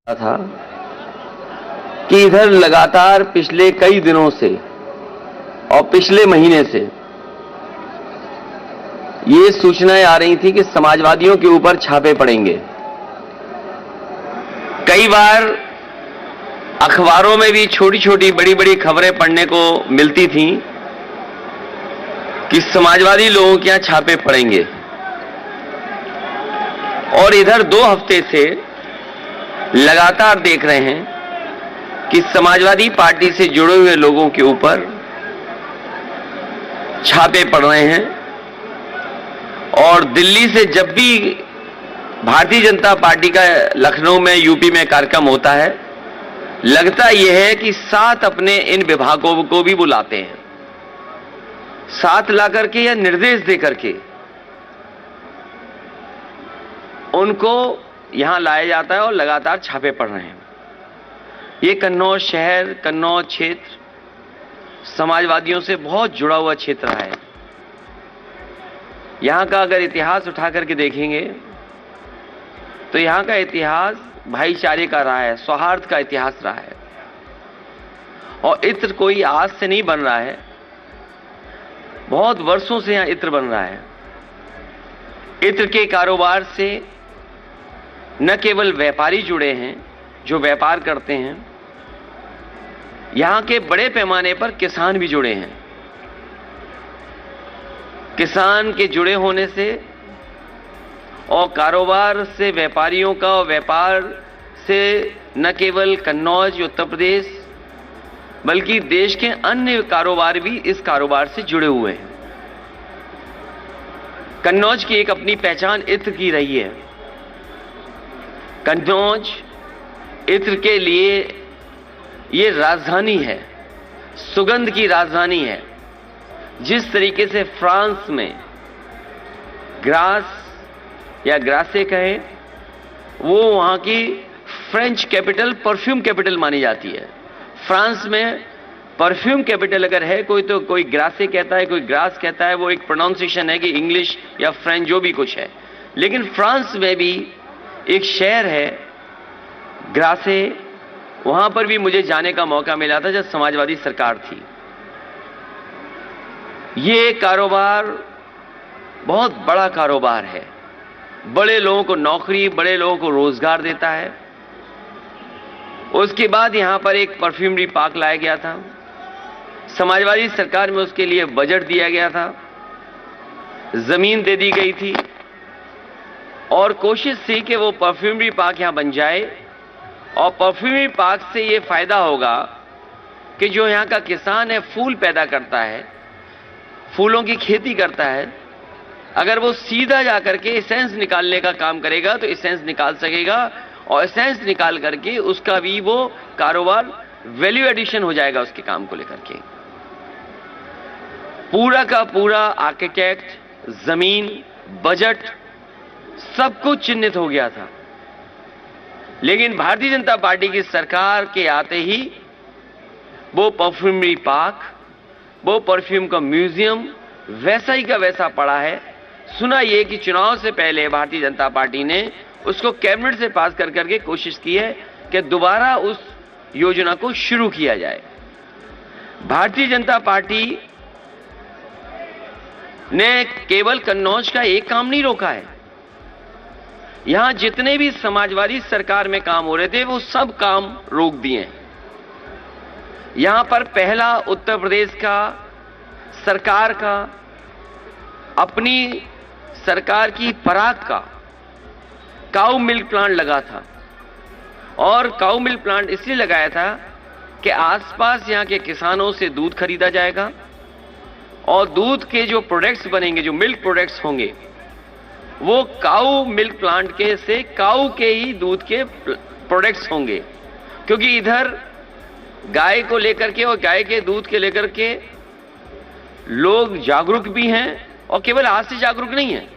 था कि इधर लगातार पिछले कई दिनों से और पिछले महीने से ये सूचनाएं आ रही थी कि समाजवादियों के ऊपर छापे पड़ेंगे। कई बार अखबारों में भी छोटी छोटी बड़ी बड़ी खबरें पढ़ने को मिलती थीं कि समाजवादी लोगों के यहां छापे पड़ेंगे, और इधर 2 हफ्ते से लगातार देख रहे हैं कि समाजवादी पार्टी से जुड़े हुए लोगों के ऊपर छापे पड़ रहे हैं। और दिल्ली से जब भी भारतीय जनता पार्टी का लखनऊ में, यूपी में कार्यक्रम होता है, लगता यह है कि साथ अपने इन विभागों को भी बुलाते हैं, साथ ला करके या निर्देश दे करके उनको यहां लाया जाता है और लगातार छापे पड़ रहे हैं। ये कन्नौज शहर, कन्नौज क्षेत्र समाजवादियों से बहुत जुड़ा हुआ क्षेत्र है। यहां का अगर इतिहास उठा करके देखेंगे तो यहां का इतिहास भाईचारे का रहा है, सौहार्द का इतिहास रहा है। और इत्र कोई आज से नहीं बन रहा है, बहुत वर्षों से यहां इत्र बन रहा है। इत्र के कारोबार से न केवल व्यापारी जुड़े हैं जो व्यापार करते हैं, यहां के बड़े पैमाने पर किसान भी जुड़े हैं। किसान के जुड़े होने से और कारोबार से व्यापारियों का, और व्यापार से न केवल कन्नौज उत्तर प्रदेश बल्कि देश के अन्य कारोबार भी इस कारोबार से जुड़े हुए हैं। कन्नौज की एक अपनी पहचान इत्र की रही है। कन्नौज इत्र के लिए ये राजधानी है, सुगंध की राजधानी है। जिस तरीके से फ्रांस में ग्रास या ग्रासे कहे, वो वहां की फ्रेंच कैपिटल, परफ्यूम कैपिटल मानी जाती है। फ्रांस में परफ्यूम कैपिटल अगर है कोई, तो कोई ग्रासे कहता है, कोई ग्रास कहता है। वो एक प्रोनाउंसिएशन है कि इंग्लिश या फ्रेंच जो भी कुछ है। लेकिन फ्रांस में भी एक शहर है ग्रासे, वहां पर भी मुझे जाने का मौका मिला था जब समाजवादी सरकार थी। ये कारोबार बहुत बड़ा कारोबार है, बड़े लोगों को नौकरी, बड़े लोगों को रोजगार देता है। उसके बाद यहां पर एक परफ्यूमरी पार्क लाया गया था। समाजवादी सरकार में उसके लिए बजट दिया गया था, जमीन दे दी गई थी और कोशिश थी कि वो परफ्यूमरी पार्क यहां बन जाए। और परफ्यूमरी पार्क से ये फायदा होगा कि जो यहां का किसान है, फूल पैदा करता है, फूलों की खेती करता है, अगर वो सीधा जाकर के एसेंस निकालने का काम करेगा तो एसेंस निकाल सकेगा, और एसेंस निकाल करके उसका भी वो कारोबार वैल्यू एडिशन हो जाएगा उसके काम को लेकर के। पूरा का पूरा आर्किटेक्ट, जमीन, बजट सब कुछ चिन्हित हो गया था। लेकिन भारतीय जनता पार्टी की सरकार के आते ही वो परफ्यूमरी पार्क, वो परफ्यूम का म्यूजियम वैसा ही का वैसा पड़ा है। सुना ये कि चुनाव से पहले भारतीय जनता पार्टी ने उसको कैबिनेट से पास कर करके कोशिश की है कि दोबारा उस योजना को शुरू किया जाए। भारतीय जनता पार्टी ने केवल कन्नौज का एक काम नहीं रोका है। यहां जितने भी समाजवादी सरकार में काम हो रहे थे वो सब काम रोक दिए। यहां पर पहला उत्तर प्रदेश का सरकार का, अपनी सरकार की पराग का काऊ मिल्क प्लांट लगा था। और काऊ मिल्क प्लांट इसलिए लगाया था कि आसपास यहां के किसानों से दूध खरीदा जाएगा और दूध के जो प्रोडक्ट्स बनेंगे, जो मिल्क प्रोडक्ट्स होंगे, वो काऊ मिल्क प्लांट के से काऊ के ही दूध के प्रोडक्ट्स होंगे। क्योंकि इधर गाय को लेकर के और गाय के दूध के लेकर के लोग जागरूक भी हैं, और केवल आज से जागरूक नहीं है।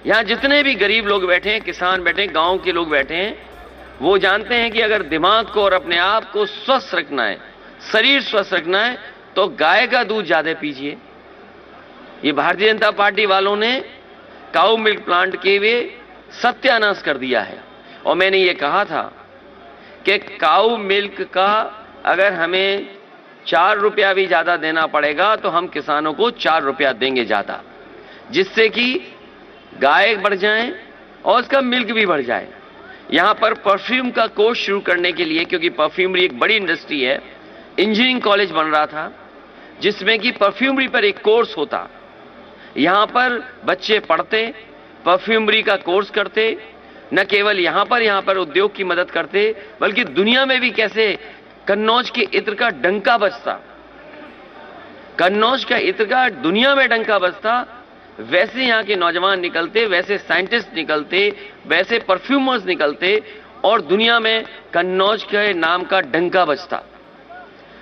यहां जितने भी गरीब लोग बैठे हैं, किसान बैठे हैं, गांव के लोग बैठे हैं, वो जानते हैं कि अगर दिमाग को और अपने आप को स्वस्थ रखना है, शरीर स्वस्थ रखना है, तो गाय का दूध ज्यादा पीजिए। ये भारतीय जनता पार्टी वालों ने काऊ मिल्क प्लांट के वे सत्यानाश कर दिया है। और मैंने ये कहा था कि काऊ मिल्क का अगर हमें 4 रुपया भी ज्यादा देना पड़ेगा तो हम किसानों को 4 रुपया देंगे ज्यादा, जिससे कि गाय बढ़ जाए और उसका मिल्क भी बढ़ जाए। यहां पर परफ्यूम का कोर्स शुरू करने के लिए, क्योंकि परफ्यूमरी एक बड़ी इंडस्ट्री है, इंजीनियरिंग कॉलेज बन रहा था जिसमें कि परफ्यूमरी पर एक कोर्स होता। यहां पर बच्चे पढ़ते, परफ्यूमरी का कोर्स करते, न केवल यहां पर उद्योग की मदद करते, बल्कि दुनिया में भी कैसे कन्नौज के इत्र का डंका बजता, कन्नौज का इत्र का दुनिया में डंका बजता, वैसे यहां के नौजवान निकलते, वैसे साइंटिस्ट निकलते, वैसे परफ्यूमर्स निकलते और दुनिया में कन्नौज के नाम का डंका बजता।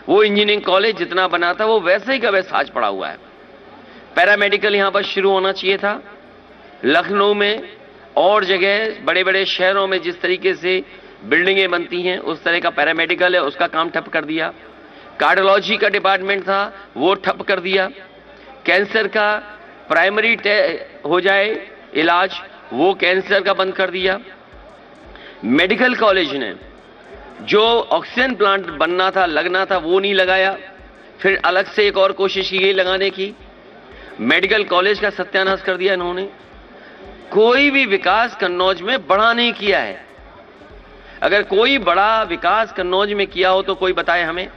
वो इंजीनियरिंग कॉलेज जितना बना था वो वैसे ही का वैसा आज पड़ा हुआ है। पैरामेडिकल यहां पर शुरू होना चाहिए था। लखनऊ में और जगह बड़े बड़े शहरों में जिस तरीके से बिल्डिंगें बनती हैं उस तरह का पैरामेडिकल है, उसका काम ठप कर दिया। कार्डियोलॉजी का डिपार्टमेंट था वो ठप कर दिया। कैंसर का प्राइमरी हो जाए इलाज, वो कैंसर का बंद कर दिया। मेडिकल कॉलेज ने जो ऑक्सीजन प्लांट बनना था, लगना था, वो नहीं लगाया। फिर अलग से एक और कोशिश की गई लगाने की, मेडिकल कॉलेज का सत्यानाश कर दिया इन्होंने। कोई भी विकास कन्नौज में बड़ा नहीं किया है। अगर कोई बड़ा विकास कन्नौज में किया हो तो कोई बताए हमें।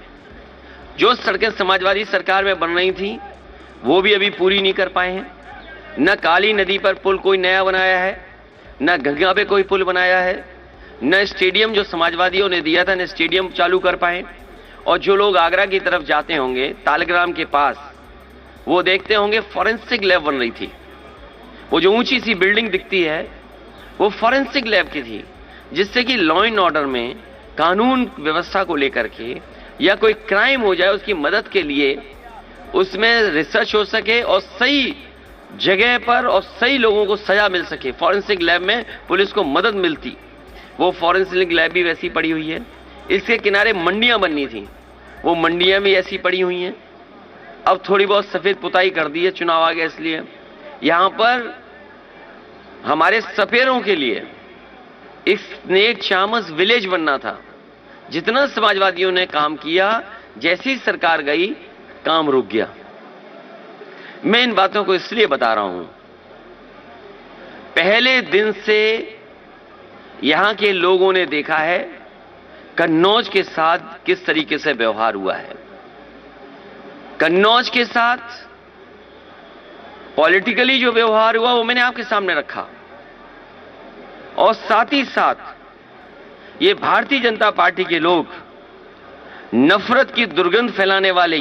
जो सड़कें समाजवादी सरकार में बन रही थी वो भी अभी पूरी नहीं कर पाए हैं। न काली नदी पर पुल कोई नया बनाया है, न गंगा पे कोई पुल बनाया है, न स्टेडियम जो समाजवादियों ने दिया था न स्टेडियम चालू कर पाए। और जो लोग आगरा की तरफ जाते होंगे तालग्राम के पास, वो देखते होंगे फॉरेंसिक लैब बन रही थी। वो जो ऊंची सी बिल्डिंग दिखती है वो फॉरेंसिक लैब की थी, जिससे कि लॉ एंड ऑर्डर में कानून व्यवस्था को लेकर के या कोई क्राइम हो जाए उसकी मदद के लिए उसमें रिसर्च हो सके और सही जगह पर और सही लोगों को सजा मिल सके। फॉरेंसिक लैब में पुलिस को मदद मिलती। वो फॉरेंसिक लैब भी वैसी पड़ी हुई है। इसके किनारे मंडियां बननी थी, वो मंडियां भी ऐसी पड़ी हुई हैं। अब थोड़ी बहुत सफेद पुताई कर दी है, चुनाव आ गया इसलिए। यहां पर हमारे सपेरों के लिए एक स्नेक चामस विलेज बनना था। जितना समाजवादियों ने काम किया, जैसी सरकार गई काम रुक गया। मैं इन बातों को इसलिए बता रहा हूं, पहले दिन से यहां के लोगों ने देखा है कन्नौज के साथ किस तरीके से व्यवहार हुआ है। कन्नौज के साथ पॉलिटिकली जो व्यवहार हुआ वो मैंने आपके सामने रखा, और साथ ही साथ ये भारतीय जनता पार्टी के लोग नफरत की दुर्गंध फैलाने वाले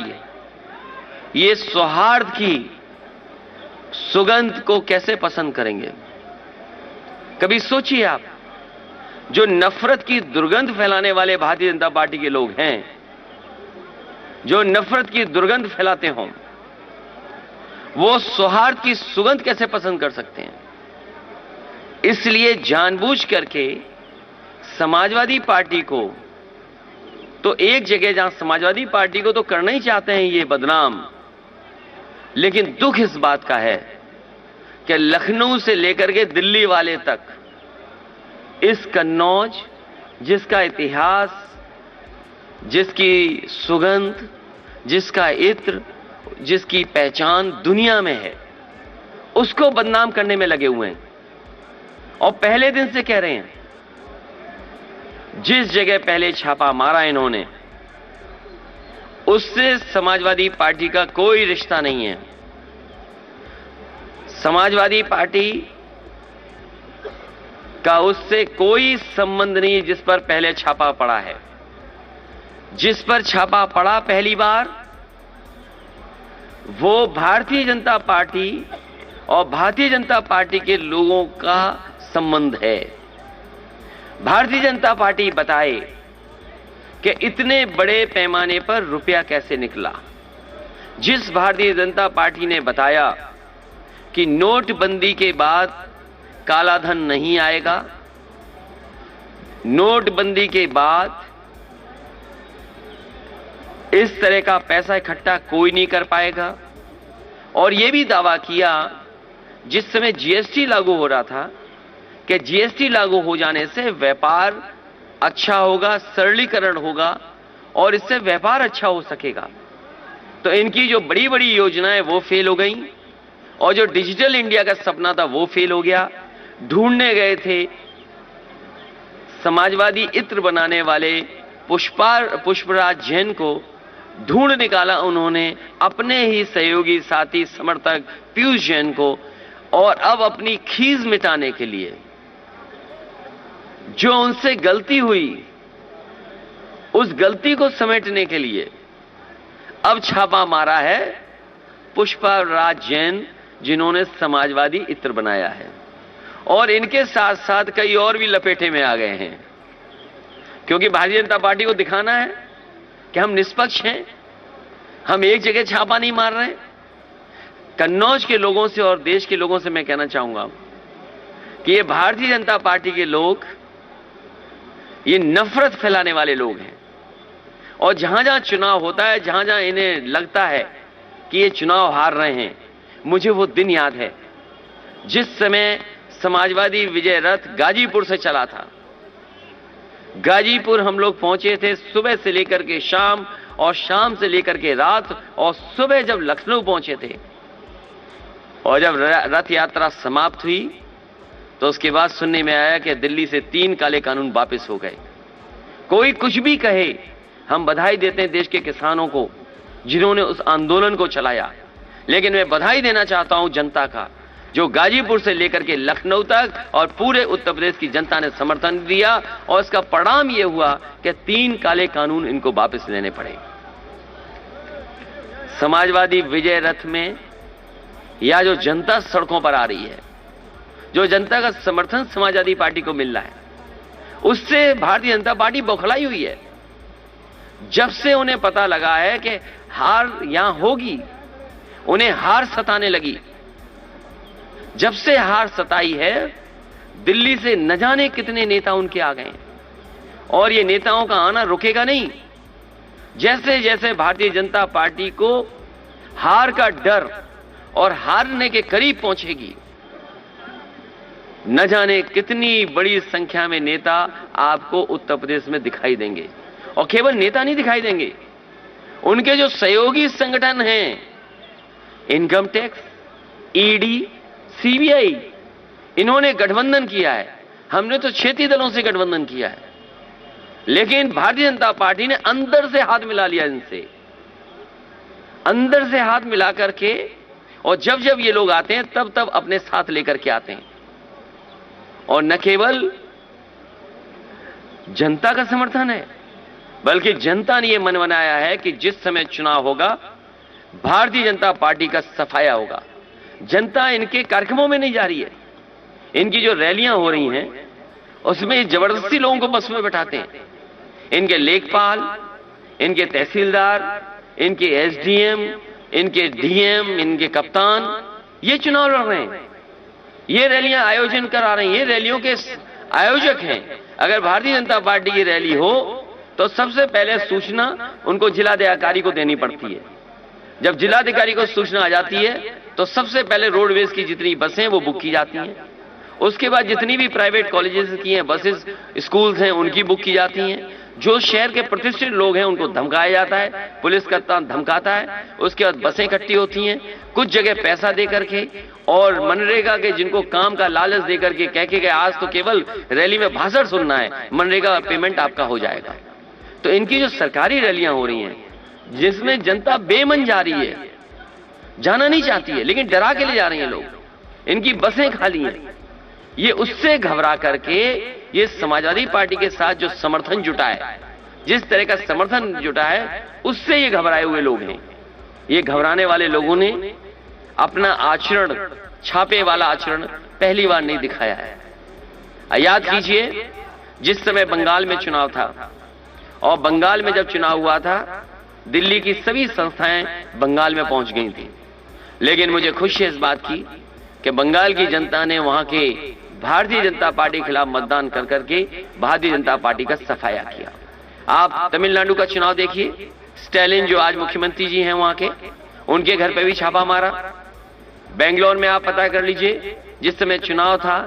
ये सौहार्द की सुगंध को कैसे पसंद करेंगे। कभी सोचिए आप, जो नफरत की दुर्गंध फैलाने वाले भारतीय जनता पार्टी के लोग हैं, जो नफरत की दुर्गंध फैलाते हों, वो सौहार्द की सुगंध कैसे पसंद कर सकते हैं। इसलिए जानबूझ करके समाजवादी पार्टी को, तो एक जगह जहां समाजवादी पार्टी को तो करना ही चाहते हैं ये बदनाम, लेकिन दुख इस बात का है कि लखनऊ से लेकर के दिल्ली वाले तक इस कन्नौज, जिसका इतिहास, जिसकी सुगंध, जिसका इत्र, जिसकी पहचान दुनिया में है, उसको बदनाम करने में लगे हुए हैं। और पहले दिन से कह रहे हैं, जिस जगह पहले छापा मारा इन्होंने, उससे समाजवादी पार्टी का कोई रिश्ता नहीं है। समाजवादी पार्टी का उससे कोई संबंध नहीं जिस पर पहले छापा पड़ा है। जिस पर छापा पड़ा पहली बार, वो भारतीय जनता पार्टी और भारतीय जनता पार्टी के लोगों का संबंध है। भारतीय जनता पार्टी बताए कि इतने बड़े पैमाने पर रुपया कैसे निकला। जिस भारतीय जनता पार्टी ने बताया कि नोटबंदी के बाद काला धन नहीं आएगा, नोटबंदी के बाद इस तरह का पैसा इकट्ठा कोई नहीं कर पाएगा, और यह भी दावा किया जिस समय जीएसटी लागू हो रहा था कि जीएसटी लागू हो जाने से व्यापार अच्छा होगा, सरलीकरण होगा और इससे व्यापार अच्छा हो सकेगा। तो इनकी जो बड़ी बड़ी योजनाएं वो फेल हो गई और जो डिजिटल इंडिया का सपना था वो फेल हो गया। ढूंढने गए थे समाजवादी इत्र बनाने वाले पुष्पराज जैन को, ढूंढ निकाला उन्होंने अपने ही सहयोगी साथी समर्थक पीयूष जैन को, और अब अपनी खीज मिटाने के लिए जो उनसे गलती हुई उस गलती को समेटने के लिए अब छापा मारा है पुष्पराज जैन, जिन्होंने समाजवादी इत्र बनाया है। और इनके साथ साथ कई और भी लपेटे में आ गए हैं, क्योंकि भारतीय जनता पार्टी को दिखाना है कि हम निष्पक्ष हैं, हम एक जगह छापा नहीं मार रहे। कन्नौज के लोगों से और देश के लोगों से मैं कहना चाहूंगा कि ये भारतीय जनता पार्टी के लोग ये नफरत फैलाने वाले लोग हैं, और जहां जहां चुनाव होता है, जहां जहां इन्हें लगता है कि ये चुनाव हार रहे हैं, मुझे वो दिन याद है जिस समय समाजवादी विजय रथ गाजीपुर से चला था। गाजीपुर हम लोग पहुंचे थे सुबह से लेकर के शाम, और शाम से लेकर के रात, और सुबह जब लखनऊ पहुंचे थे और जब रथ यात्रा समाप्त हुई तो उसके बाद सुनने में आया कि दिल्ली से 3 काले कानून वापस हो गए। कोई कुछ भी कहे, हम बधाई देते हैं देश के किसानों को जिन्होंने उस आंदोलन को चलाया, लेकिन मैं बधाई देना चाहता हूं जनता का, जो गाजीपुर से लेकर के लखनऊ तक और पूरे उत्तर प्रदेश की जनता ने समर्थन दिया, और इसका परिणाम यह हुआ कि 3 काले कानून इनको वापस लेने पड़े। समाजवादी विजय रथ में या जो जनता सड़कों पर आ रही है, जो जनता का समर्थन समाजवादी पार्टी को मिल रहा है, उससे भारतीय जनता पार्टी बौखलाई हुई है। जब से उन्हें पता लगा है कि हार यहां होगी, उन्हें हार सताने लगी। जब से हार सताई है, दिल्ली से न जाने कितने नेता उनके आ गए हैं, और ये नेताओं का आना रुकेगा नहीं। जैसे जैसे भारतीय जनता पार्टी को हार का डर और हारने के करीब पहुंचेगी, न जाने कितनी बड़ी संख्या में नेता आपको उत्तर प्रदेश में दिखाई देंगे। और केवल नेता नहीं दिखाई देंगे, उनके जो सहयोगी संगठन हैं, इनकम टैक्स, ईडी, सीबीआई, इन्होंने गठबंधन किया है। हमने तो क्षेत्रीय दलों से गठबंधन किया है, लेकिन भारतीय जनता पार्टी ने अंदर से हाथ मिला लिया इनसे, अंदर से हाथ मिला करके, और जब जब ये लोग आते हैं तब तब अपने साथ लेकर के आते हैं। और न केवल जनता का समर्थन है, बल्कि जनता ने यह मन बनाया है कि जिस समय चुनाव होगा, भारतीय जनता पार्टी का सफाया होगा। जनता इनके कार्यक्रमों में नहीं जा रही है, इनकी जो रैलियां हो रही हैं उसमें जबरदस्ती लोगों को बस में बैठाते हैं। इनके लेखपाल, इनके तहसीलदार, इनके एसडीएम, इनके डीएम, इनके कप्तान, ये चुनाव लड़ रहे हैं, ये रैलियां आयोजन करा रहे हैं, ये रैलियों के आयोजक हैं। अगर भारतीय जनता पार्टी की रैली हो तो सबसे पहले सूचना उनको जिलाधिकारी को देनी पड़ती है। जब जिलाधिकारी को सूचना आ जाती है तो सबसे पहले रोडवेज की जितनी बसें वो बुक की जाती हैं, उसके बाद जितनी भी प्राइवेट कॉलेजेस की हैं, बसेस, स्कूल्स हैं, उनकी बुक की जाती हैं। जो शहर के प्रतिष्ठित लोग हैं उनको धमकाया जाता है, पुलिस का धमकाता है, उसके बाद बसें इकट्ठी होती हैं, कुछ जगह पैसा दे करके, और मनरेगा के जिनको काम का लालच दे करके कह के आज तो केवल रैली में भाषण सुनना है, मनरेगा पेमेंट आपका हो जाएगा। तो इनकी जो सरकारी रैलियां हो रही हैं जिसमें जनता बेमन जा रही है, जाना नहीं चाहती है, लेकिन डरा के ले जा रही हैं लोग, इनकी बसें खाली हैं, ये उससे घबरा करके ये समाजवादी पार्टी के साथ जो समर्थन जुटा है, जिस तरह का समर्थन जुटा है, उससे ये घबराए हुए लोग हैं। ये घबराने वाले लोगों ने अपना आचरण, छापे वाला आचरण पहली बार नहीं दिखाया है। याद कीजिए जिस समय बंगाल में चुनाव था, और बंगाल में जब चुनाव हुआ था, दिल्ली की सभी संस्थाएं बंगाल में पहुंच गई थी, लेकिन मुझे खुशी है इस बात की कि बंगाल की जनता ने वहां के भारतीय जनता पार्टी के खिलाफ मतदान कर करके भारतीय जनता पार्टी का सफाया किया। आप तमिलनाडु का चुनाव देखिए, स्टैलिन जो आज मुख्यमंत्री जी हैं वहां के, उनके घर पे भी छापा मारा। बेंगलोर में आप पता कर लीजिए, जिस समय चुनाव था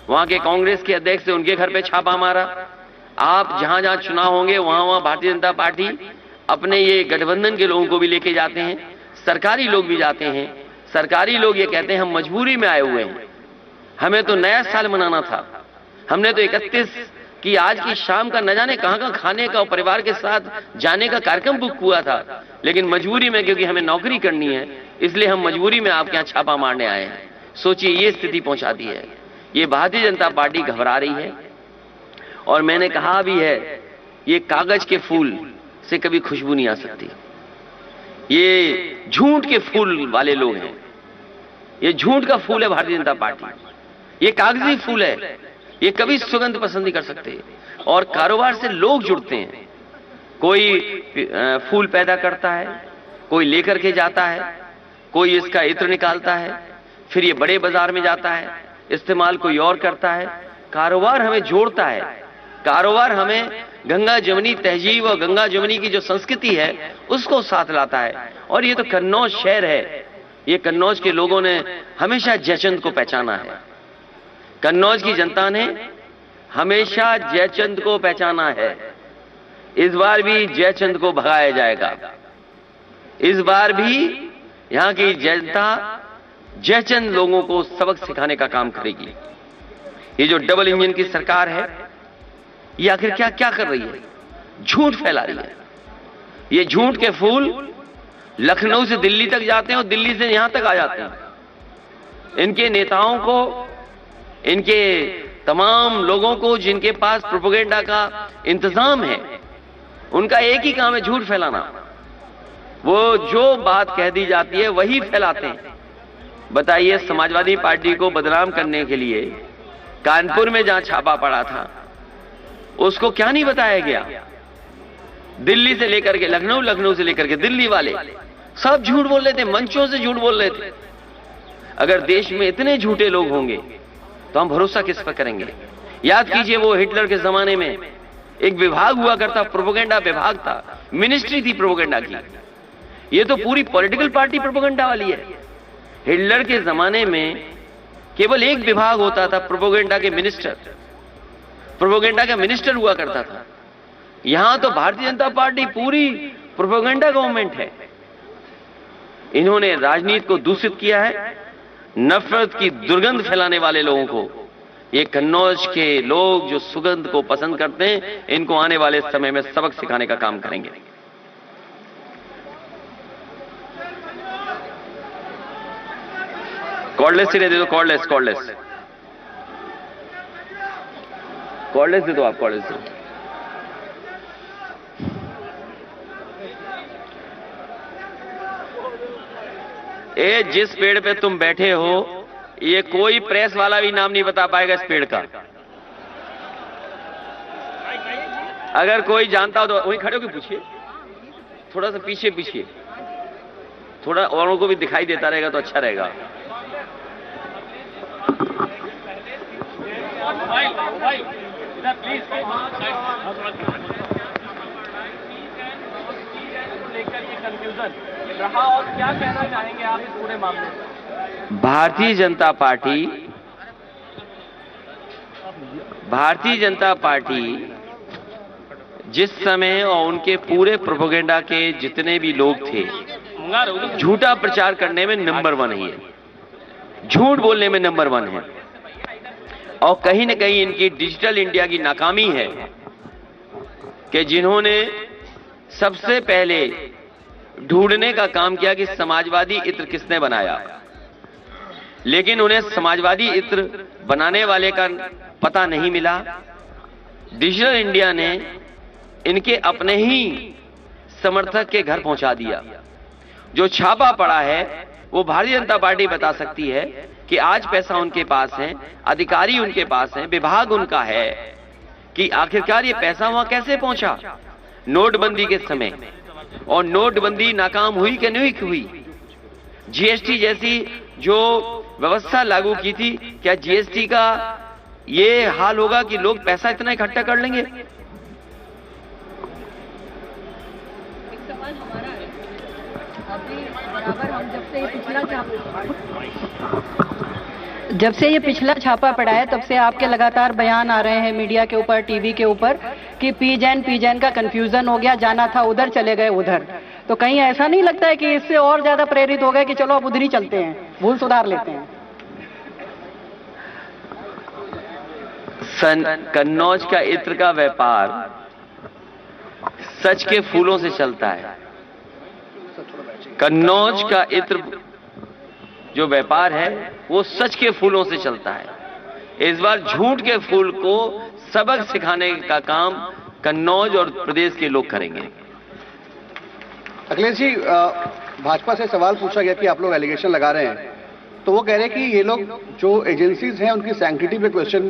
वहां के कांग्रेस के अध्यक्ष से उनके घर पे छापा मारा। आप जहां जहां चुनाव होंगे वहां वहां भारतीय जनता पार्टी अपने ये गठबंधन के लोगों को भी लेके जाते हैं, सरकारी लोग भी जाते हैं। सरकारी लोग ये कहते हैं हम मजबूरी में आए हुए हैं, हमें तो नया साल मनाना था, हमने तो 31 की आज की शाम का न जाने कहां खाने का और परिवार के साथ जाने का कार्यक्रम बुक हुआ था, लेकिन मजबूरी में क्योंकि हमें नौकरी करनी है इसलिए हम मजबूरी में आपके यहाँ छापा मारने आए हैं। सोचिए ये स्थिति पहुंचा दी है। ये भारतीय जनता पार्टी घबरा रही है और मैंने कहा भी है ये कागज के फूल से कभी खुशबू नहीं आ सकती। ये झूठ के फूल वाले लोग हैं, ये झूठ का फूल है भारतीय जनता पार्टी, ये कागजी फूल है, ये कभी सुगंध पसंद नहीं कर सकते। और कारोबार से लोग जुड़ते हैं, कोई फूल पैदा करता है, कोई लेकर के जाता है, कोई इसका इत्र निकालता है, फिर ये बड़े बाजार में जाता है, इस्तेमाल कोई और करता है। कारोबार हमें जोड़ता है, कारोबार हमें गंगा जमुनी तहजीब और गंगा जमुनी की जो संस्कृति है उसको साथ लाता है। और ये तो कन्नौज शहर है, ये कन्नौज के लोगों ने हमेशा जयचंद को पहचाना है, कन्नौज की जनता ने हमेशा जयचंद को पहचाना है। इस बार भी जयचंद को भगाया जाएगा, इस बार भी यहां की जनता जयचंद लोगों को सबक सिखाने का काम करेगी। ये जो डबल इंजन की सरकार है ये आखिर क्या क्या कर रही है? झूठ फैला रही है। ये झूठ के फूल लखनऊ से दिल्ली तक जाते हैं और दिल्ली से यहां तक आ जाते हैं। इनके नेताओं को, इनके तमाम लोगों को जिनके पास प्रोपेगेंडा का इंतजाम है, उनका एक ही काम है झूठ फैलाना। वो जो बात कह दी जाती है वही फैलाते हैं। बताइए, समाजवादी पार्टी को बदनाम करने के लिए कानपुर में जहां छापा पड़ा था उसको क्या नहीं बताया गया? दिल्ली से लेकर के लखनऊ, लखनऊ से लेकर के दिल्ली वाले सब झूठ बोल रहे थे, मंचों से झूठ बोल रहे थे। अगर देश में इतने झूठे लोग होंगे तो हम भरोसा किस पर करेंगे? याद कीजिए, वो हिटलर के जमाने में एक विभाग हुआ करता, प्रोपेगेंडा विभाग था, मिनिस्ट्री थी प्रोपेगेंडा की। ये तो पूरी पॉलिटिकल पार्टी प्रोपेगेंडा वाली है। हिटलर के जमाने में केवल एक विभाग होता था, प्रोपेगेंडा के मिनिस्टर, प्रोपेगेंडा का मिनिस्टर हुआ करता था। यहां तो भारतीय जनता पार्टी पूरी प्रोपेगेंडा गवर्नमेंट है। इन्होंने राजनीति को दूषित किया है, नफरत की दुर्गंध फैलाने वाले लोगों को। ये कन्नौज के लोग जो सुगंध को पसंद करते हैं, इनको आने वाले समय में सबक सिखाने का काम करेंगे। कॉर्डलेस सिरे दे दो, कॉर्डलेस कॉर्डलेस कॉर्डलेस दे दो, आप कॉर्डलेस दे दो। ए, जिस पेड़ पे तुम बैठे हो ये कोई प्रेस वाला भी नाम नहीं बता पाएगा इस पेड़ का। अगर कोई जानता हो तो वहीं खड़े होकर पूछिए, थोड़ा सा पीछे पीछे, थोड़ा औरों को भी दिखाई देता रहेगा तो अच्छा रहेगा। रहा और क्या कहना चाहेंगे आप इस पूरे मामले में? भारतीय जनता पार्टी जिस समय और उनके पूरे प्रोपेगेंडा के जितने भी लोग थे, झूठा प्रचार करने में नंबर 1 है, झूठ बोलने में नंबर 1 है। और कहीं न कहीं इनकी डिजिटल इंडिया की नाकामी है कि जिन्होंने सबसे पहले ढूंढने का काम किया कि समाजवादी इत्र किसने बनाया, लेकिन उन्हें समाजवादी इत्र बनाने वाले का पता नहीं मिला। डिजिटल इंडिया ने इनके अपने ही समर्थक के घर पहुंचा दिया। जो छापा पड़ा है वो भारतीय जनता पार्टी बता सकती है कि आज पैसा उनके पास है, अधिकारी उनके पास है, विभाग उनका है, कि आखिरकार ये पैसा वहां कैसे पहुंचा नोटबंदी के समय। और नोटबंदी नाकाम हुई कि नहीं हुई? जीएसटी जैसी जो व्यवस्था लागू की थी, क्या जीएसटी का ये हाल होगा कि लोग पैसा इतना इकट्ठा कर लेंगे? एक सवाल हमारा है, अभी बराबर हम जब से पिछला जब से ये पिछला छापा पड़ा है तब से आपके लगातार बयान आ रहे हैं मीडिया के ऊपर, टीवी के ऊपर कि पीजैन का कंफ्यूजन हो गया, जाना था उधर चले गए उधर। तो कहीं ऐसा नहीं लगता है कि इससे और ज्यादा प्रेरित हो गए कि चलो अब उधर ही चलते हैं, भूल सुधार लेते हैं? कन्नौज का इत्र का व्यापार सच के फूलों से चलता है। कन्नौज का इत्र जो व्यापार है वो सच के फूलों से चलता है। इस बार झूठ के फूल को सबक सिखाने का काम कन्नौज और प्रदेश के लोग करेंगे। अखिलेश जी, भाजपा से सवाल पूछा गया कि आप लोग एलिगेशन लगा रहे हैं, तो वो कह रहे हैं कि ये लोग जो एजेंसीज हैं उनकी सैंक्टिटी पे क्वेश्चन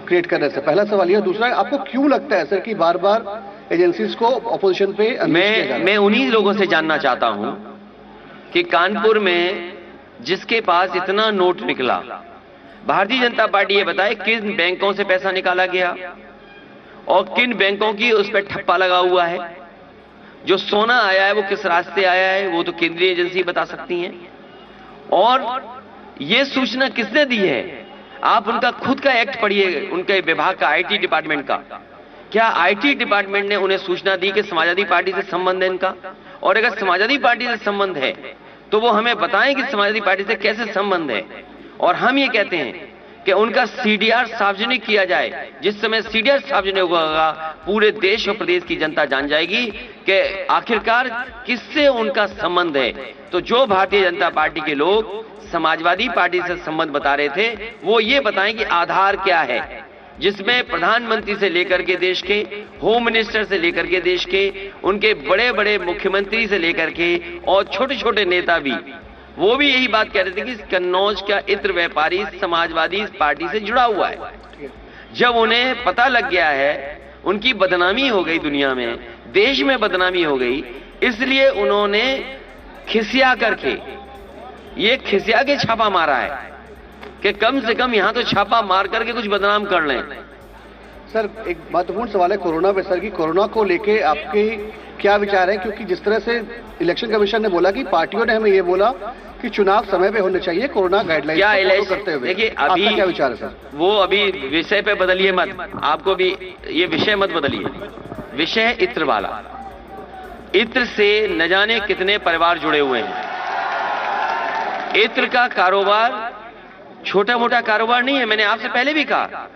क्रिएट कर रहे हैं। पहला सवाल ये। दूसरा, आपको क्यों लगता है सर कि बार बार एजेंसीज को ऑपोजिशन पे मैं उन्हीं लोगों से जानना चाहता हूं कि कानपुर में जिसके पास इतना नोट निकला, भारतीय जनता पार्टी ये बताए किन बैंकों से पैसा निकाला गया और किन बैंकों की उस पर ठप्पा लगा हुआ है। जो सोना आया है वो किस रास्ते आया है वो तो केंद्रीय एजेंसी बता सकती हैं। और ये सूचना किसने दी है? आप उनका खुद का एक्ट पढ़िए, उनके विभाग का, आईटी डिपार्टमेंट का। क्या आईटी डिपार्टमेंट ने उन्हें सूचना दी कि समाजवादी पार्टी से संबंध है इनका? और अगर समाजवादी पार्टी से संबंध है तो वो हमें बताएं कि समाजवादी पार्टी से कैसे संबंध है। और हम ये कहते हैं कि उनका सीडीआर सार्वजनिक किया जाए। जिस समय सीडीआर सार्वजनिक होगा पूरे देश और प्रदेश की जनता जान जाएगी कि आखिरकार किससे उनका संबंध है। तो जो भारतीय जनता पार्टी के लोग समाजवादी पार्टी से संबंध बता रहे थे वो ये बताएं कि आधार क्या है, जिसमें प्रधानमंत्री से लेकर के देश के होम मिनिस्टर से लेकर के देश के उनके बड़े बड़े मुख्यमंत्री से लेकर के और छोटे छोटे नेता भी, वो भी यही बात कह रहे थे कि कन्नौज का इत्र व्यापारी समाजवादी पार्टी से जुड़ा हुआ है। जब उन्हें पता लग गया है, उनकी बदनामी हो गई, दुनिया में देश में बदनामी हो गई, इसलिए उन्होंने खिसिया करके ये खिसिया के छापा मारा है कि कम से कम यहां तो छापा मार करके कुछ बदनाम कर लें। सर, एक महत्वपूर्ण सवाल है कोरोना पे सर, की कोरोना को लेके आपके क्या विचार है? क्योंकि जिस तरह से इलेक्शन कमीशन ने बोला कि पार्टियों ने हमें ये बोला कि चुनाव समय पे होने चाहिए कोरोना गाइडलाइन फॉलो करते हुए, देखिए आपका क्या विचार है सर? वो अभी विषय पे बदलिए मत, आपको भी ये विषय मत बदलिए। विषय इत्र वाला, इत्र से न जाने कितने परिवार जुड़े हुए हैं। इत्र का कारोबार छोटा मोटा कारोबार नहीं है। मैंने आपसे पहले भी कहा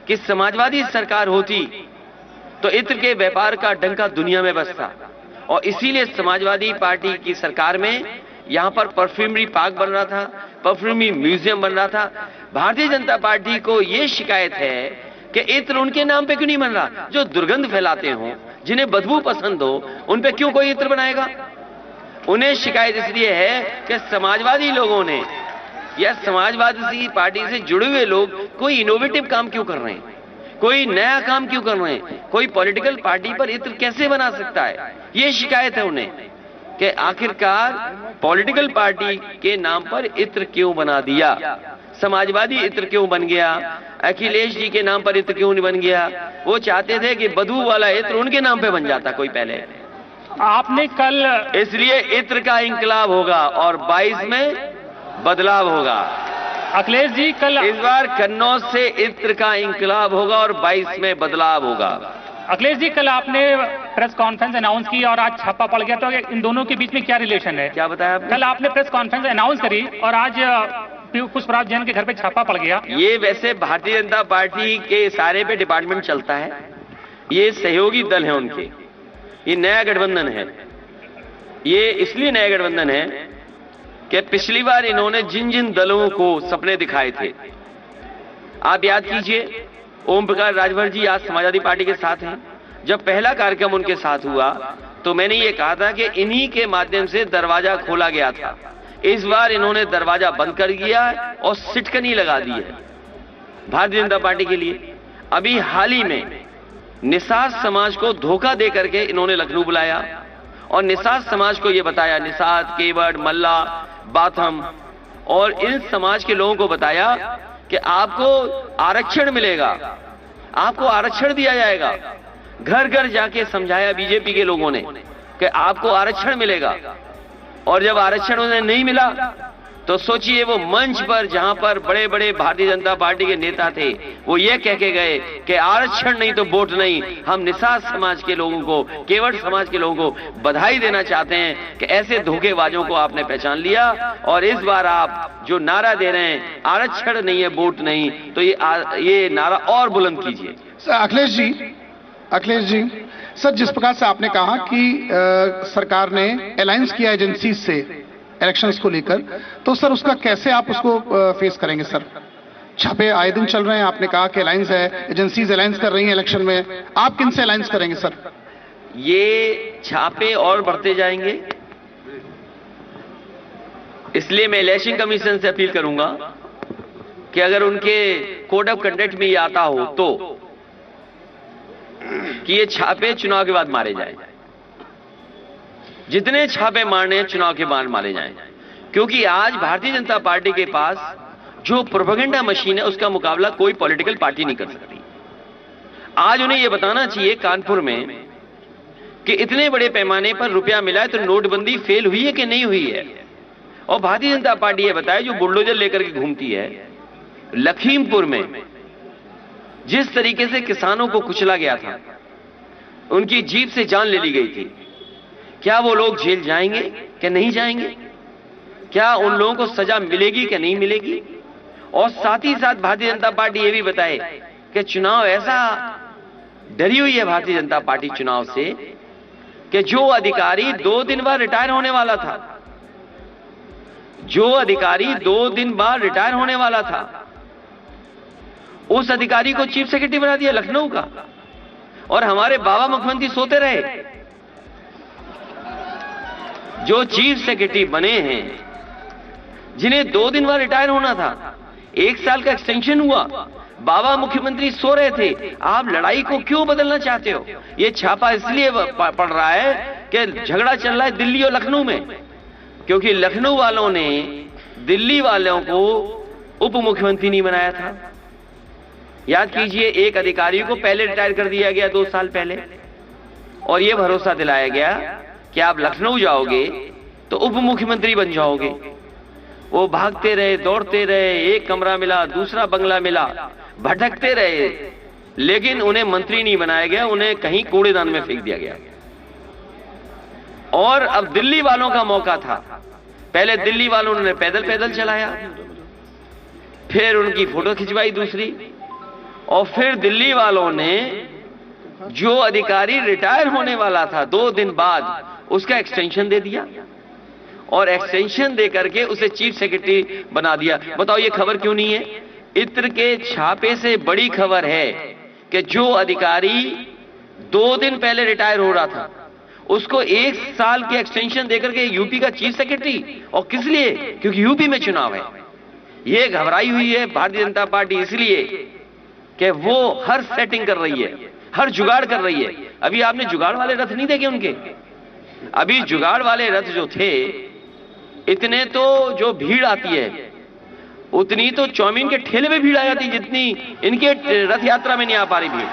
कि समाजवादी सरकार होती तो इत्र के व्यापार का डंका दुनिया में बजता, और इसीलिए समाजवादी पार्टी की सरकार में यहां पर परफ्यूमरी पार्क बन रहा था, परफ्यूमरी म्यूजियम बन रहा था। भारतीय जनता पार्टी को यह शिकायत है कि इत्र उनके नाम पे क्यों नहीं बन रहा? जो दुर्गंध फैलाते हो, जिन्हें बदबू पसंद हो, उन पे क्यों कोई इत्र बनाएगा? उन्हें शिकायत इसलिए है कि समाजवादी लोगों ने या समाजवादी पार्टी से जुड़े हुए लोग कोई इनोवेटिव काम क्यों कर रहे हैं, कोई नया काम क्यों कर रहे हैं, कोई पॉलिटिकल पार्टी पर इत्र कैसे बना सकता है? ये शिकायत है उन्हें कि आखिरकार पॉलिटिकल पार्टी के नाम पर इत्र क्यों बना दिया, समाजवादी इत्र क्यों बन गया, अखिलेश जी के नाम पर इत्र क्यों नहीं बन गया? वो चाहते थे कि बदबू वाला इत्र उनके नाम पे बन जाता कोई पहले। आपने कल, इसलिए इत्र का इंकलाब होगा और 22 में बदलाव होगा। अखिलेश जी कल, इस बार कन्नौज से इत्र का इंकलाब होगा और 22 में बदलाव होगा। अखिलेश जी कल आपने प्रेस कॉन्फ्रेंस अनाउंस की और आज छापा पड़ गया, तो इन दोनों के बीच में क्या रिलेशन है? क्या बताया आपने? कल आपने प्रेस कॉन्फ्रेंस अनाउंस करी और आज पुष्पराज जैन के घर पे छापा पड़ गया। ये वैसे भारतीय जनता पार्टी के इशारे पे डिपार्टमेंट चलता है, ये सहयोगी दल है उनके, ये नया गठबंधन है। ये इसलिए नया गठबंधन है कि पिछली बार इन्होंने जिन जिन दलों को सपने दिखाए थे, आप याद कीजिए, ओम प्रकाश राजभर जी आज समाजवादी पार्टी के साथ हैं। जब पहला कार्यक्रम उनके साथ हुआ तो मैंने ये कहा था कि इन्हीं के माध्यम से दरवाजा खोला गया था। इस बार इन्होंने दरवाजा बंद कर दिया और सिटकनी लगा दी है भारतीय जनता पार्टी के लिए। अभी हाल ही में निषाद समाज को धोखा दे करके इन्होंने लखनऊ बुलाया और निषाद समाज को यह बताया, निषाद, केवट, मल्ला, बाथम और इन समाज के लोगों को बताया कि आपको आरक्षण मिलेगा, आपको आरक्षण दिया जाएगा। घर घर जाके समझाया बीजेपी के लोगों ने कि आपको आरक्षण मिलेगा, और जब आरक्षण उन्हें नहीं मिला तो सोचिए वो मंच पर जहां पर बड़े बड़े भारतीय जनता पार्टी के नेता थे, वो ये कह के गए कि आरक्षण नहीं तो वोट नहीं। हम निषाद समाज के लोगों को, केवट समाज के लोगों को बधाई देना चाहते हैं कि ऐसे धोखेबाजों को आपने पहचान लिया और इस बार आप जो नारा दे रहे हैं आरक्षण नहीं है वोट नहीं, तो ये नारा और बुलंद कीजिए। सर अखिलेश जी सर, जिस प्रकार से आपने कहा कि सरकार ने अलायंस किया एजेंसी से इलेक्शंस को लेकर, तो सर उसका कैसे आप उसको फेस करेंगे? सर छापे आए दिन चल रहे हैं, आपने कहा कि अलायंस है, एजेंसीज अलायंस कर रही हैं इलेक्शन में, आप किन से अलायंस करेंगे सर? ये छापे और बढ़ते जाएंगे, इसलिए मैं इलेक्शन कमीशन से अपील करूंगा कि अगर उनके कोड ऑफ कंडक्ट में ये आता हो तो कि ये छापे चुनाव के बाद मारे जाएं। जितने छापे मारने हैं चुनाव के बाद मारे जाएं, क्योंकि आज भारतीय जनता पार्टी के पास जो प्रोपेगेंडा मशीन है उसका मुकाबला कोई पॉलिटिकल पार्टी नहीं कर सकती। आज उन्हें यह बताना चाहिए कानपुर में कि इतने बड़े पैमाने पर रुपया मिला है तो नोटबंदी फेल हुई है कि नहीं हुई है। और भारतीय जनता पार्टी ये बताए जो बुलडोजर लेकर के घूमती है, लखीमपुर में जिस तरीके से किसानों को कुचला गया था, उनकी जीप से जान ले ली गई थी, क्या वो लोग जेल जाएंगे कि नहीं जाएंगे? क्या उन लोगों को सजा मिलेगी कि नहीं मिलेगी? और साथ ही साथ भारतीय जनता पार्टी ये भी बताए कि चुनाव ऐसा डरी हुई है भारतीय जनता पार्टी चुनाव से कि जो अधिकारी 2 दिन बाद रिटायर होने वाला था, जो अधिकारी 2 दिन बाद रिटायर होने वाला था, उस अधिकारी को चीफ सेक्रेटरी बना दिया लखनऊ का। और हमारे बाबा मुख्यमंत्री सोते रहे। जो चीफ सेक्रेटरी बने हैं, जिन्हें 2 दिन बाद रिटायर होना था, 1 साल का एक्सटेंशन हुआ, बाबा मुख्यमंत्री सो रहे थे। आप लड़ाई को क्यों बदलना चाहते हो? ये छापा इसलिए पड़ रहा है कि झगड़ा चल रहा है दिल्ली और लखनऊ में, क्योंकि लखनऊ वालों ने दिल्ली वालों को उप मुख्यमंत्री नहीं बनाया था। याद कीजिए, एक अधिकारी को पहले रिटायर कर दिया गया 2 साल पहले, और यह भरोसा दिलाया गया कि आप लखनऊ जाओगे तो उप मुख्यमंत्री बन जाओगे। वो भागते रहे, दौड़ते रहे, एक कमरा मिला, दूसरा बंगला मिला, भटकते रहे, लेकिन उन्हें मंत्री नहीं बनाया गया, उन्हें कहीं कूड़ेदान में फेंक दिया गया। और अब दिल्ली वालों का मौका था। पहले दिल्ली वालों ने पैदल पैदल चलाया, फिर उनकी फोटो खिंचवाई दूसरी, और फिर दिल्ली वालों ने जो अधिकारी रिटायर होने वाला था 2 दिन बाद, उसका एक्सटेंशन दे दिया और एक्सटेंशन दे करके उसे चीफ सेक्रेटरी बना दिया। बताओ ये खबर क्यों नहीं है? इत्र के छापे से बड़ी खबर है कि जो अधिकारी 2 दिन पहले रिटायर हो रहा था, उसको 1 साल के एक्सटेंशन देकर के यूपी का चीफ सेक्रेटरी। और किस लिए? क्योंकि यूपी में चुनाव है। ये घबराई हुई है भारतीय जनता पार्टी इसलिए कि वो हर सेटिंग कर रही है, हर जुगाड़ कर रही है। अभी आपने जुगाड़ वाले रथ नहीं देखे उनके? अभी जुगाड़ वाले रथ जो थे, इतने तो जो भीड़ आती है उतनी तो चौमीन के ठेले में भीड़ आ जाती, जितनी इनके रथ यात्रा में नहीं आ पा रही भीड़।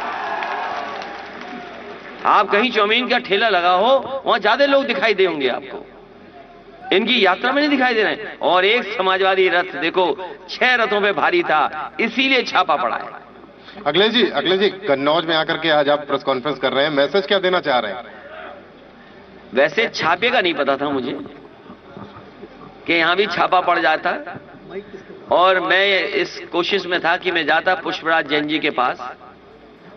आप कहीं चौमीन का ठेला लगा हो, वहां ज्यादा लोग दिखाई दे होंगे आपको, इनकी यात्रा में नहीं दिखाई दे रहे। और एक समाजवादी रथ देखो 6 रथों पे भारी था, इसीलिए छापा पड़ा है। अखिलेश जी कन्नौज में आकर के आज आप प्रेस कॉन्फ्रेंस कर रहे हैं, मैसेज क्या देना चाह रहे हैं? वैसे छापे का नहीं पता था मुझे कि यहां भी छापा पड़ जाता, और मैं इस कोशिश में था कि मैं जाता पुष्पराज जैन जी के पास,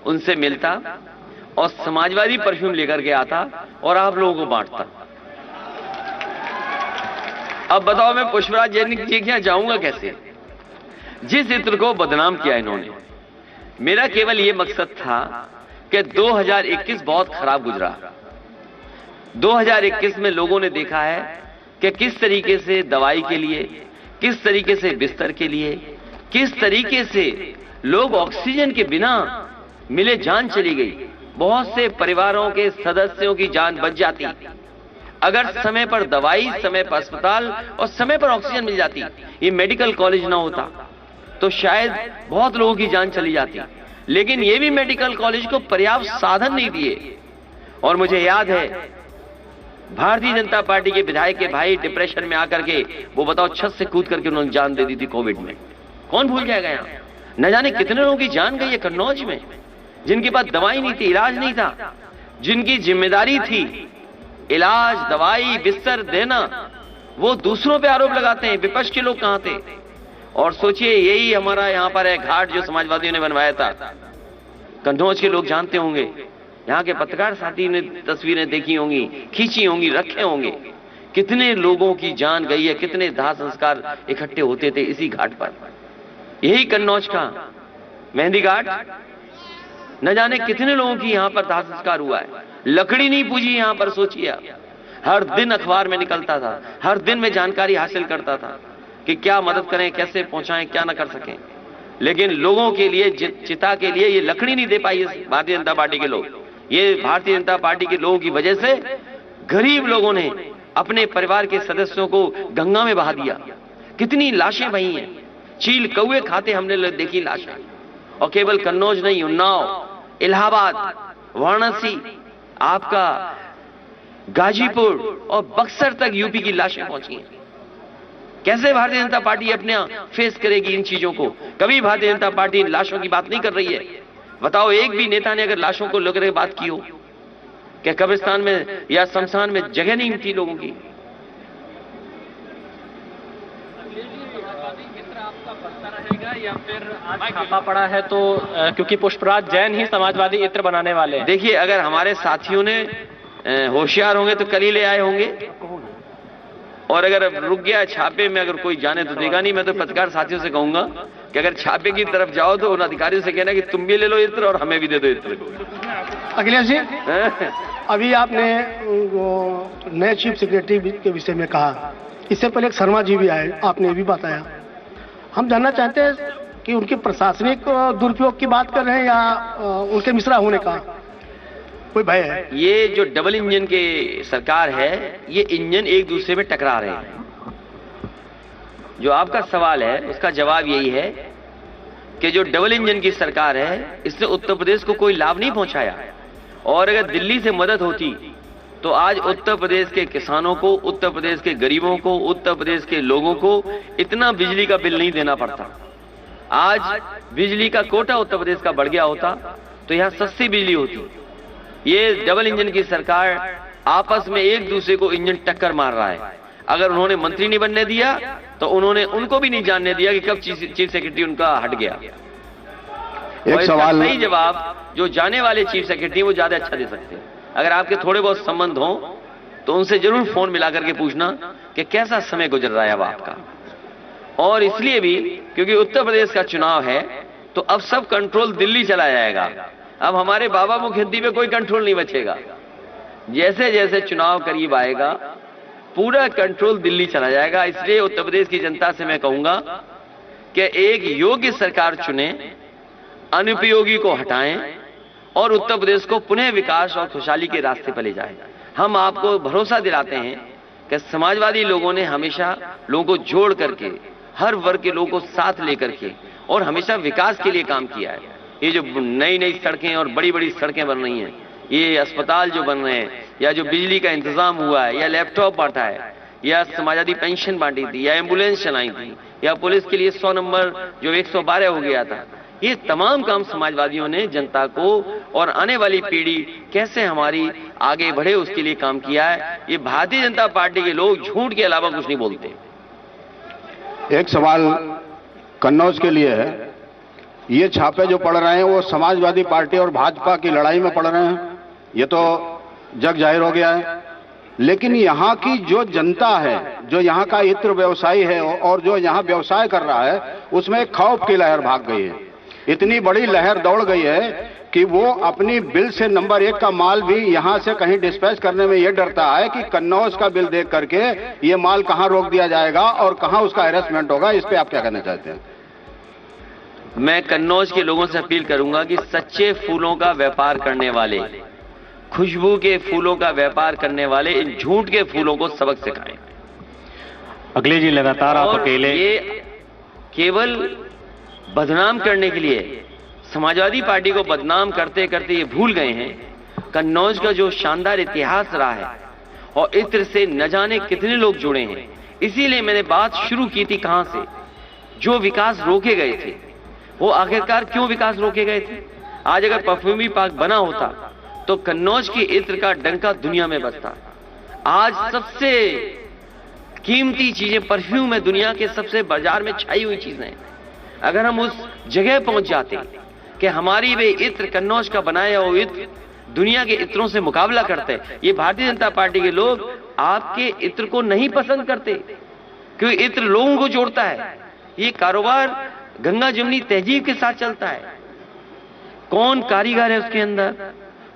उनसे मिलता और समाजवादी परफ्यूम लेकर के आता और आप लोगों को बांटता। अब बताओ मैं पुष्पराज जैन जी के यहां जाऊंगा कैसे, जिस इत्र को बदनाम किया इन्होंने। मेरा केवल यह मकसद था कि 2021 बहुत खराब गुजरा। 2021 में लोगों ने देखा है कि किस तरीके से दवाई के लिए, किस तरीके से बिस्तर के लिए, किस तरीके से लोग ऑक्सीजन के बिना मिले जान चली गई। बहुत से परिवारों के सदस्यों की जान बच जाती अगर समय पर दवाई, समय पर अस्पताल और समय पर ऑक्सीजन मिल जाती, ये मेडिकल कॉलेज ना होता तो शायद बहुत लोगों की जान चली जाती। लेकिन ये भी मेडिकल कॉलेज को पर्याप्त साधन नहीं दिए। और मुझे याद है भारतीय जनता पार्टी के विधायक के भाई डिप्रेशन में आकर के वो बताओ छत से कूद करके उन्होंने जान दे दी थी कोविड में। कौन भूल जाएगा यहाँ? न जाने कितने लोगों की जान गई है कन्नौज में, जिनके पास दवाई नहीं थी, इलाज नहीं था, जिनकी जिम्मेदारी थी इलाज, दवाई, बिस्तर देना, वो दूसरों पे आरोप लगाते हैं। विपक्ष के लोग कहां थे? और सोचिए यही हमारा यहां पर है घाट जो समाजवादियों ने बनवाया था। कन्नौज के लोग जानते होंगे, यहाँ के पत्रकार साथी ने तस्वीरें देखी होंगी, खींची होंगी, रखे होंगे, कितने लोगों की जान गई है, कितने दाह संस्कार इकट्ठे होते थे इसी घाट पर। यही कन्नौज का मेहंदी घाट, न जाने कितने लोगों की यहाँ पर दाह संस्कार हुआ है। लकड़ी नहीं पूजी यहाँ पर, सोचिए आप। हर दिन अखबार में निकलता था, हर दिन में जानकारी हासिल करता था कि क्या मदद करें, कैसे पहुंचाएं, क्या ना कर सकें। लेकिन लोगों के लिए, चिता के लिए ये लकड़ी नहीं दे पाई भारतीय जनता पार्टी के लोग। ये भारतीय जनता पार्टी के लोगों की वजह से गरीब लोगों ने अपने परिवार के सदस्यों को गंगा में बहा दिया। कितनी लाशें बही हैं, चील कौए खाते हमने देखी लाशें। और केवल कन्नौज नहीं, उन्नाव, इलाहाबाद, वाराणसी, आपका गाजीपुर और बक्सर तक यूपी की लाशें पहुंची हैं। कैसे भारतीय जनता पार्टी अपने फेस करेगी इन चीजों को? कभी भारतीय जनता पार्टी इन लाशों की बात नहीं कर रही है। बताओ, एक भी नेता ने अगर लाशों को लेकर बात की हो? क्या कब्रिस्तान में या शमशान में जगह नहीं थी लोगों की? या फिर आज छापा पड़ा है तो क्योंकि पुष्पराज जैन ही समाजवादी इत्र बनाने वाले हैं। देखिए, अगर हमारे साथियों ने होशियार होंगे तो कल ही ले आए होंगे, और अगर रुक गया छापे में, अगर कोई जाने तो देगा नहीं। मैं तो पत्रकार साथियों से कहूंगा कि अगर छापे की तरफ जाओ तो उन अधिकारियों से कहना कि तुम भी ले लो इत्र और हमें भी दे दो इत्र। अखिलेश जी, अभी आपने वो नए चीफ सेक्रेटरी के विषय में कहा, इससे पहले एक शर्मा जी भी आए, आपने भी बताया। हम जानना चाहते हैं कि उनके प्रशासनिक दुरुपयोग की बात कर रहे हैं या उनके मिश्रा होने का कोई भय है? ये जो डबल इंजन के सरकार है, ये इंजन एक दूसरे में टकरा रहे हैं। जो आपका सवाल है उसका जवाब यही है कि जो डबल इंजन की सरकार है, इसने उत्तर प्रदेश को कोई लाभ नहीं पहुंचाया। और अगर दिल्ली से मदद होती तो आज उत्तर प्रदेश के किसानों को, उत्तर प्रदेश के गरीबों को, उत्तर प्रदेश के लोगों को इतना बिजली का बिल नहीं देना पड़ता। आज बिजली का कोटा उत्तर प्रदेश का बढ़ गया होता तो यहाँ सस्ती बिजली होती। ये डबल इंजन की सरकार आपस में एक दूसरे को इंजन टक्कर मार रहा है। अगर उन्होंने मंत्री नहीं बनने दिया तो उन्होंने उनको भी नहीं जानने दिया कि कब चीफ सेक्रेटरी उनका हट गया। एक सवाल, सही जवाब जो जाने वाले चीफ सेक्रेटरी वो ज्यादा अच्छा दे सकते हैं। अगर आपके थोड़े बहुत संबंध हो तो उनसे जरूर फोन मिला करके पूछना कि कैसा समय गुजर रहा है अब आपका। और इसलिए भी क्योंकि उत्तर प्रदेश का चुनाव है तो अब सब कंट्रोल दिल्ली चला जाएगा। अब हमारे बाबा मुखियद्दी पे कोई कंट्रोल नहीं बचेगा। जैसे जैसे चुनाव करीब आएगा पूरा कंट्रोल दिल्ली चला जाएगा। इसलिए उत्तर प्रदेश की जनता से मैं कहूंगा कि एक योग्य सरकार चुने, अनुपयोगी को हटाएं और उत्तर प्रदेश को पुनः विकास और खुशहाली के रास्ते पर ले जाएं। हम आपको भरोसा दिलाते हैं कि समाजवादी लोगों ने हमेशा लोगों को जोड़ करके, हर वर्ग के लोगों को साथ लेकर के और हमेशा विकास के लिए काम किया है। ये जो नई नई सड़कें और बड़ी बड़ी सड़कें बन रही हैं, ये अस्पताल जो बन रहे हैं, या जो बिजली का इंतजाम हुआ है, या लैपटॉप बांटा है, या समाजवादी पेंशन बांटी थी, या एम्बुलेंस चलाई थी, या पुलिस के लिए 100 नंबर जो 112 हो गया था, ये तमाम काम समाजवादियों ने जनता को और आने वाली पीढ़ी कैसे हमारी आगे बढ़े उसके लिए काम किया है। ये भारतीय जनता पार्टी के लोग झूठ के अलावा कुछ नहीं बोलते। एक सवाल कन्नौज के लिए है, ये छापे जो पड़ रहे हैं वो समाजवादी पार्टी और भाजपा की लड़ाई में पड़ रहे हैं, ये तो जग जाहिर हो गया है। लेकिन यहाँ की जो जनता है, जो यहाँ का इत्र व्यवसायी है और जो यहाँ व्यवसाय कर रहा है, उसमें एक खौफ की लहर भाग गई है। इतनी बड़ी लहर दौड़ गई है कि वो अपनी बिल से नंबर 1 का माल भी यहाँ से कहीं डिस्पैच करने में ये डरता है कि कन्नौज का बिल देख करके ये माल कहाँ रोक दिया जाएगा और कहाँ उसका हैरेसमेंट होगा। इस पे आप क्या कहना चाहते हैं? मैं कन्नौज के लोगों से अपील करूंगा कि सच्चे फूलों का व्यापार करने वाले, खुशबू के फूलों का व्यापार करने वाले इन झूठ के फूलों को सबक सिखाएं। अगले जी लगातार आप अकेले, ये केवल बदनाम करने के लिए, समाजवादी पार्टी को बदनाम करते करते ये भूल गए हैं कन्नौज का जो शानदार इतिहास रहा है और इत्र से न जाने कितने लोग जुड़े हैं। इसीलिए मैंने बात शुरू की थी कहां से, जो विकास रोके गए थे वो आखिरकार क्यों विकास रोके गए थे। आज अगर परफ्यूमरी पार्क बना होता तो कन्नौज के इत्र का डंका दुनिया में बजता। आज सबसे कीमती चीजें परफ्यूम है, दुनिया के सबसे बाजार में छाई हुई चीजें। अगर हम उस जगह पहुंच जाते कि हमारी वे इत्र, कन्नौज का बनाया हुआ इत्र दुनिया के इत्रों से मुकाबला करते। ये भारतीय जनता पार्टी के लोग आपके इत्र को नहीं पसंद करते क्योंकि इत्र लोगों को जोड़ता है। ये कारोबार गंगा जमुनी तहजीब के साथ चलता है। कौन कारीगर है उसके अंदर,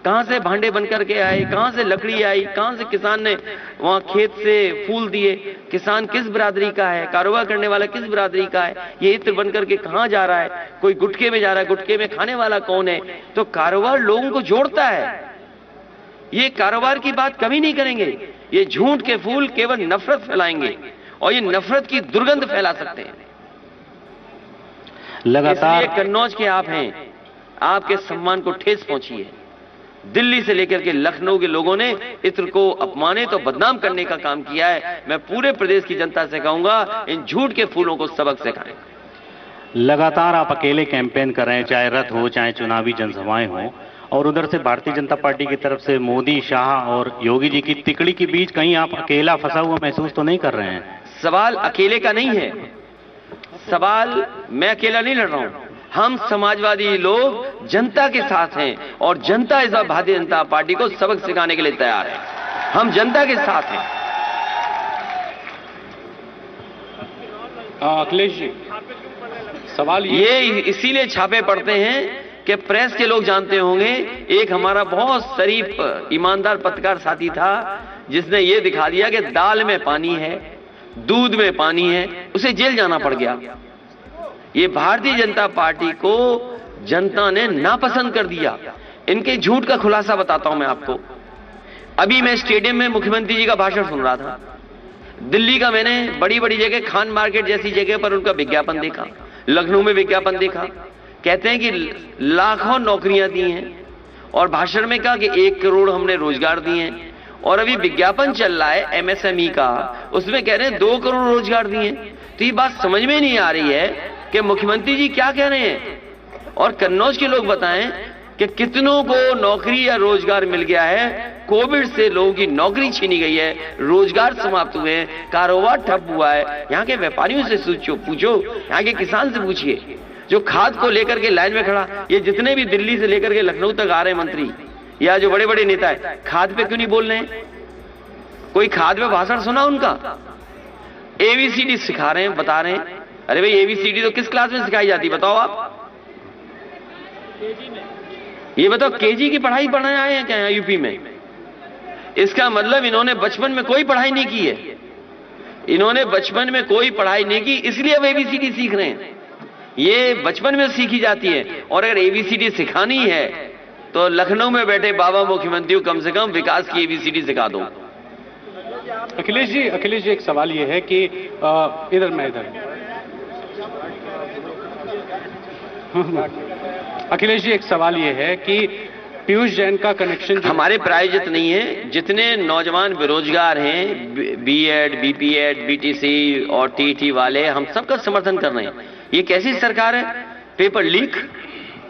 कहां से भांडे बनकर के आए, कहां से लकड़ी आई, कहां से किसान ने वहां खेत से फूल दिए, किसान किस बिरादरी का है, कारोबार करने वाला किस बिरादरी का है, ये इत्र बनकर के कहां जा रहा है, कोई गुटके में जा रहा है, गुटके में खाने वाला कौन है। तो कारोबार लोगों को जोड़ता है। ये कारोबार की बात कभी नहीं करेंगे। ये झूठ के फूल केवल नफरत फैलाएंगे और ये नफरत की दुर्गंध फैला सकते हैं। लगातार इसलिए कन्नौज के आप हैं, आपके सम्मान को ठेस पहुंची है। दिल्ली से लेकर के लखनऊ के लोगों ने इत्र को अपमानित और बदनाम करने का काम किया है। मैं पूरे प्रदेश की जनता से कहूंगा, इन झूठ के फूलों को सबक सिखाएं। लगातार आप अकेले कैंपेन कर रहे हैं, चाहे रथ हो, चाहे चुनावी जनसभाएं हो, और उधर से भारतीय जनता पार्टी की तरफ से मोदी, शाह और योगी जी की तिकड़ी के बीच कहीं आप अकेला फंसा हुआ महसूस तो नहीं कर रहे हैं? सवाल अकेले का नहीं है, सवाल मैं अकेला नहीं लड़ रहा हूं। हम समाजवादी लोग जनता के साथ हैं और जनता इस बार भारतीय जनता पार्टी को सबक सिखाने के लिए तैयार है। हम जनता के साथ हैं। अखिलेश जी, सवाल ये इसीलिए छापे पड़ते हैं कि प्रेस के लोग जानते होंगे, एक हमारा बहुत शरीफ ईमानदार पत्रकार साथी था जिसने ये दिखा दिया कि दाल में पानी है, दूध में पानी है, उसे जेल जाना पड़ गया। ये भारतीय जनता पार्टी को जनता ने नापसंद कर दिया। इनके झूठ का खुलासा बताता हूं मैं आपको। अभी मैं स्टेडियम में मुख्यमंत्री जी का भाषण सुन रहा था। दिल्ली का मैंने बड़ी बड़ी जगह, खान मार्केट जैसी जगह पर उनका विज्ञापन देखा, लखनऊ में विज्ञापन देखा। कहते हैं कि लाखों नौकरियां दी हैं और भाषण में कहा कि 1 करोड़ हमने रोजगार दिए हैं। और अभी विज्ञापन चल रहा है एमएसएमई का, उसमें कह रहे हैं 2 करोड़ रोजगार दिए हैं। तो ये बात समझ में नहीं आ रही है कि मुख्यमंत्री जी क्या कह रहे हैं। और कन्नौज के लोग बताएं कि कितनों को नौकरी या रोजगार मिल गया है। कोविड से लोगों की नौकरी छीनी गई है, रोजगार समाप्त हुए हैं, कारोबार ठप हुआ है। यहाँ के व्यापारियों से पूछो, यहाँ के किसान से पूछिए जो खाद को लेकर के लाइन में खड़ा। ये जितने भी दिल्ली से लेकर के लखनऊ तक आ रहे हैं मंत्री या जो बड़े बड़े नेता है, खाद पे क्यों नहीं बोल रहे हैं? कोई खाद पे भाषण सुना उनका? एबीसीडी सिखा रहे हैं, बता रहे हैं। अरे भाई, एबीसीडी तो किस क्लास में सिखाई जाती बताओ आप? ये बताओ, केजी की पढ़ाई पढ़ने आए हैं क्या यूपी में? इसका मतलब इन्होंने बचपन में कोई पढ़ाई नहीं की है। इन्होंने बचपन में कोई पढ़ाई नहीं की, इसलिए अब एबीसीडी सीख रहे हैं। ये बचपन में सीखी जाती है। और अगर एबीसीडी सिखानी है तो लखनऊ में बैठे बाबा मुख्यमंत्री को कम से कम विकास की एबीसीडी सिखा दो। अखिलेश जी, एक सवाल ये है कि अखिलेश जी, एक सवाल ये है कि पीयूष जैन का कनेक्शन हमारे प्रायोजित नहीं है। जितने नौजवान बेरोजगार हैं, बीएड, बीपीएड, बीटीसी और टीटी वाले, हम सबका समर्थन कर रहे हैं। ये कैसी सरकार है? पेपर लीक,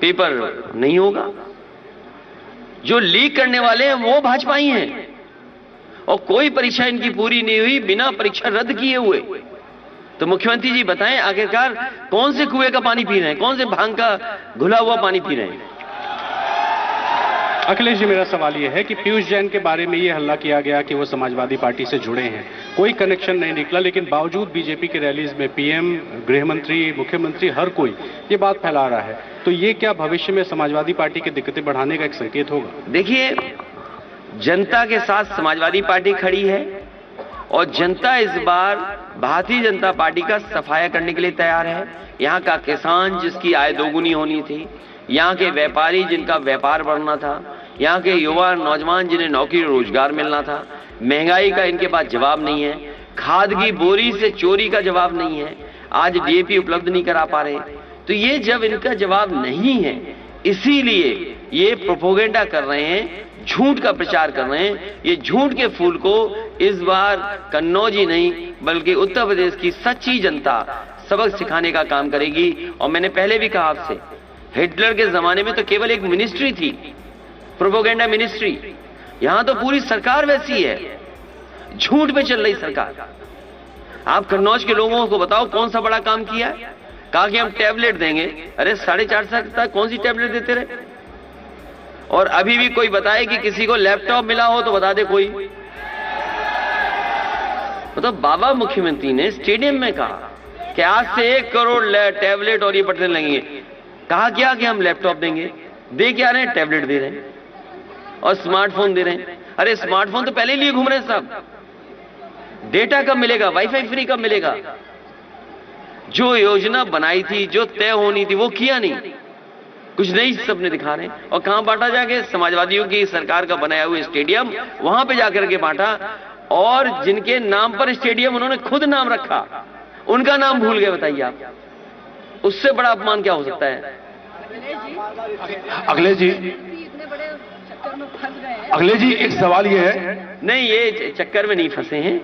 पेपर नहीं होगा। जो लीक करने वाले हैं वो भाजपा ही हैं और कोई परीक्षा इनकी पूरी नहीं हुई, बिना परीक्षा रद्द किए हुए। तो मुख्यमंत्री जी बताएं, आखिरकार कौन से कुएं का पानी पी रहे हैं, कौन से भांग का घुला हुआ पानी पी रहे हैं? अखिलेश जी, मेरा सवाल यह है कि पीयूष जैन के बारे में यह हल्ला किया गया कि वो समाजवादी पार्टी से जुड़े हैं, कोई कनेक्शन नहीं निकला, लेकिन बावजूद बीजेपी के रैलीज में पीएम, गृह मंत्री, मुख्यमंत्री, हर कोई ये बात फैला रहा है। तो ये क्या भविष्य में समाजवादी पार्टी की दिक्कतें बढ़ाने का एक संकेत होगा? देखिए, जनता के साथ समाजवादी पार्टी खड़ी है और जनता इस बार भारतीय जनता पार्टी का सफाया करने के लिए तैयार है। यहाँ का किसान जिसकी आय दोगुनी होनी थी, यहाँ के व्यापारी जिनका व्यापार बढ़ना था, यहाँ के युवा नौजवान जिन्हें नौकरी रोजगार मिलना था, महंगाई का इनके पास जवाब नहीं है, खाद की बोरी से चोरी का जवाब नहीं है, आज डीएपी उपलब्ध नहीं करा पा रहे। तो ये जब इनका जवाब नहीं है, इसीलिए ये प्रोपोगेंडा कर रहे हैं, झूठ का प्रचार कर रहे हैं। ये झूठ के फूल को इस बार कन्नौज ही नहीं बल्कि उत्तर प्रदेश की सच्ची जनता सबक सिखाने का काम करेगी। और मैंने पहले भी कहा आपसे, हिटलर के जमाने में तो केवल एक मिनिस्ट्री थी, प्रोपेगेंडा मिनिस्ट्री। यहां तो पूरी सरकार वैसी है, झूठ पे चल रही सरकार। आप कन्नौज के लोगों को बताओ कौन सा बड़ा काम किया। कहा कि हम टैबलेट देंगे, अरे 4.5 साल तक कौन सी टैबलेट देते रहे। और अभी भी कोई बताए कि किसी को लैपटॉप मिला हो तो बता दे कोई। मतलब बाबा मुख्यमंत्री ने स्टेडियम में कहा कि आज से 1 करोड़ टैबलेट और ये बटने लगेंगे। कहा क्या कि हम लैपटॉप देंगे, दे क्या रहे हैं, टैबलेट दे रहे हैं और स्मार्टफोन दे रहे हैं। अरे स्मार्टफोन तो पहले लिए घूम रहे हैं सब। डेटा कब मिलेगा, वाईफाई फ्री कब मिलेगा। जो योजना बनाई थी, जो तय होनी थी, वो किया नहीं, कुछ नहीं सबने दिखा रहे हैं। और कहां बांटा जाके, समाजवादियों की सरकार का बनाया हुआ स्टेडियम वहां पे जाकर के बांटा। और जिनके नाम पर स्टेडियम उन्होंने खुद नाम रखा, उनका नाम भूल गए। बताइए आप, उससे बड़ा अपमान क्या हो सकता है। अखिलेश जी, इतने बड़े चक्कर में फंस गए हैं। अखिलेश जी एक सवाल ये है। नहीं, ये चक्कर में नहीं फंसे हैं।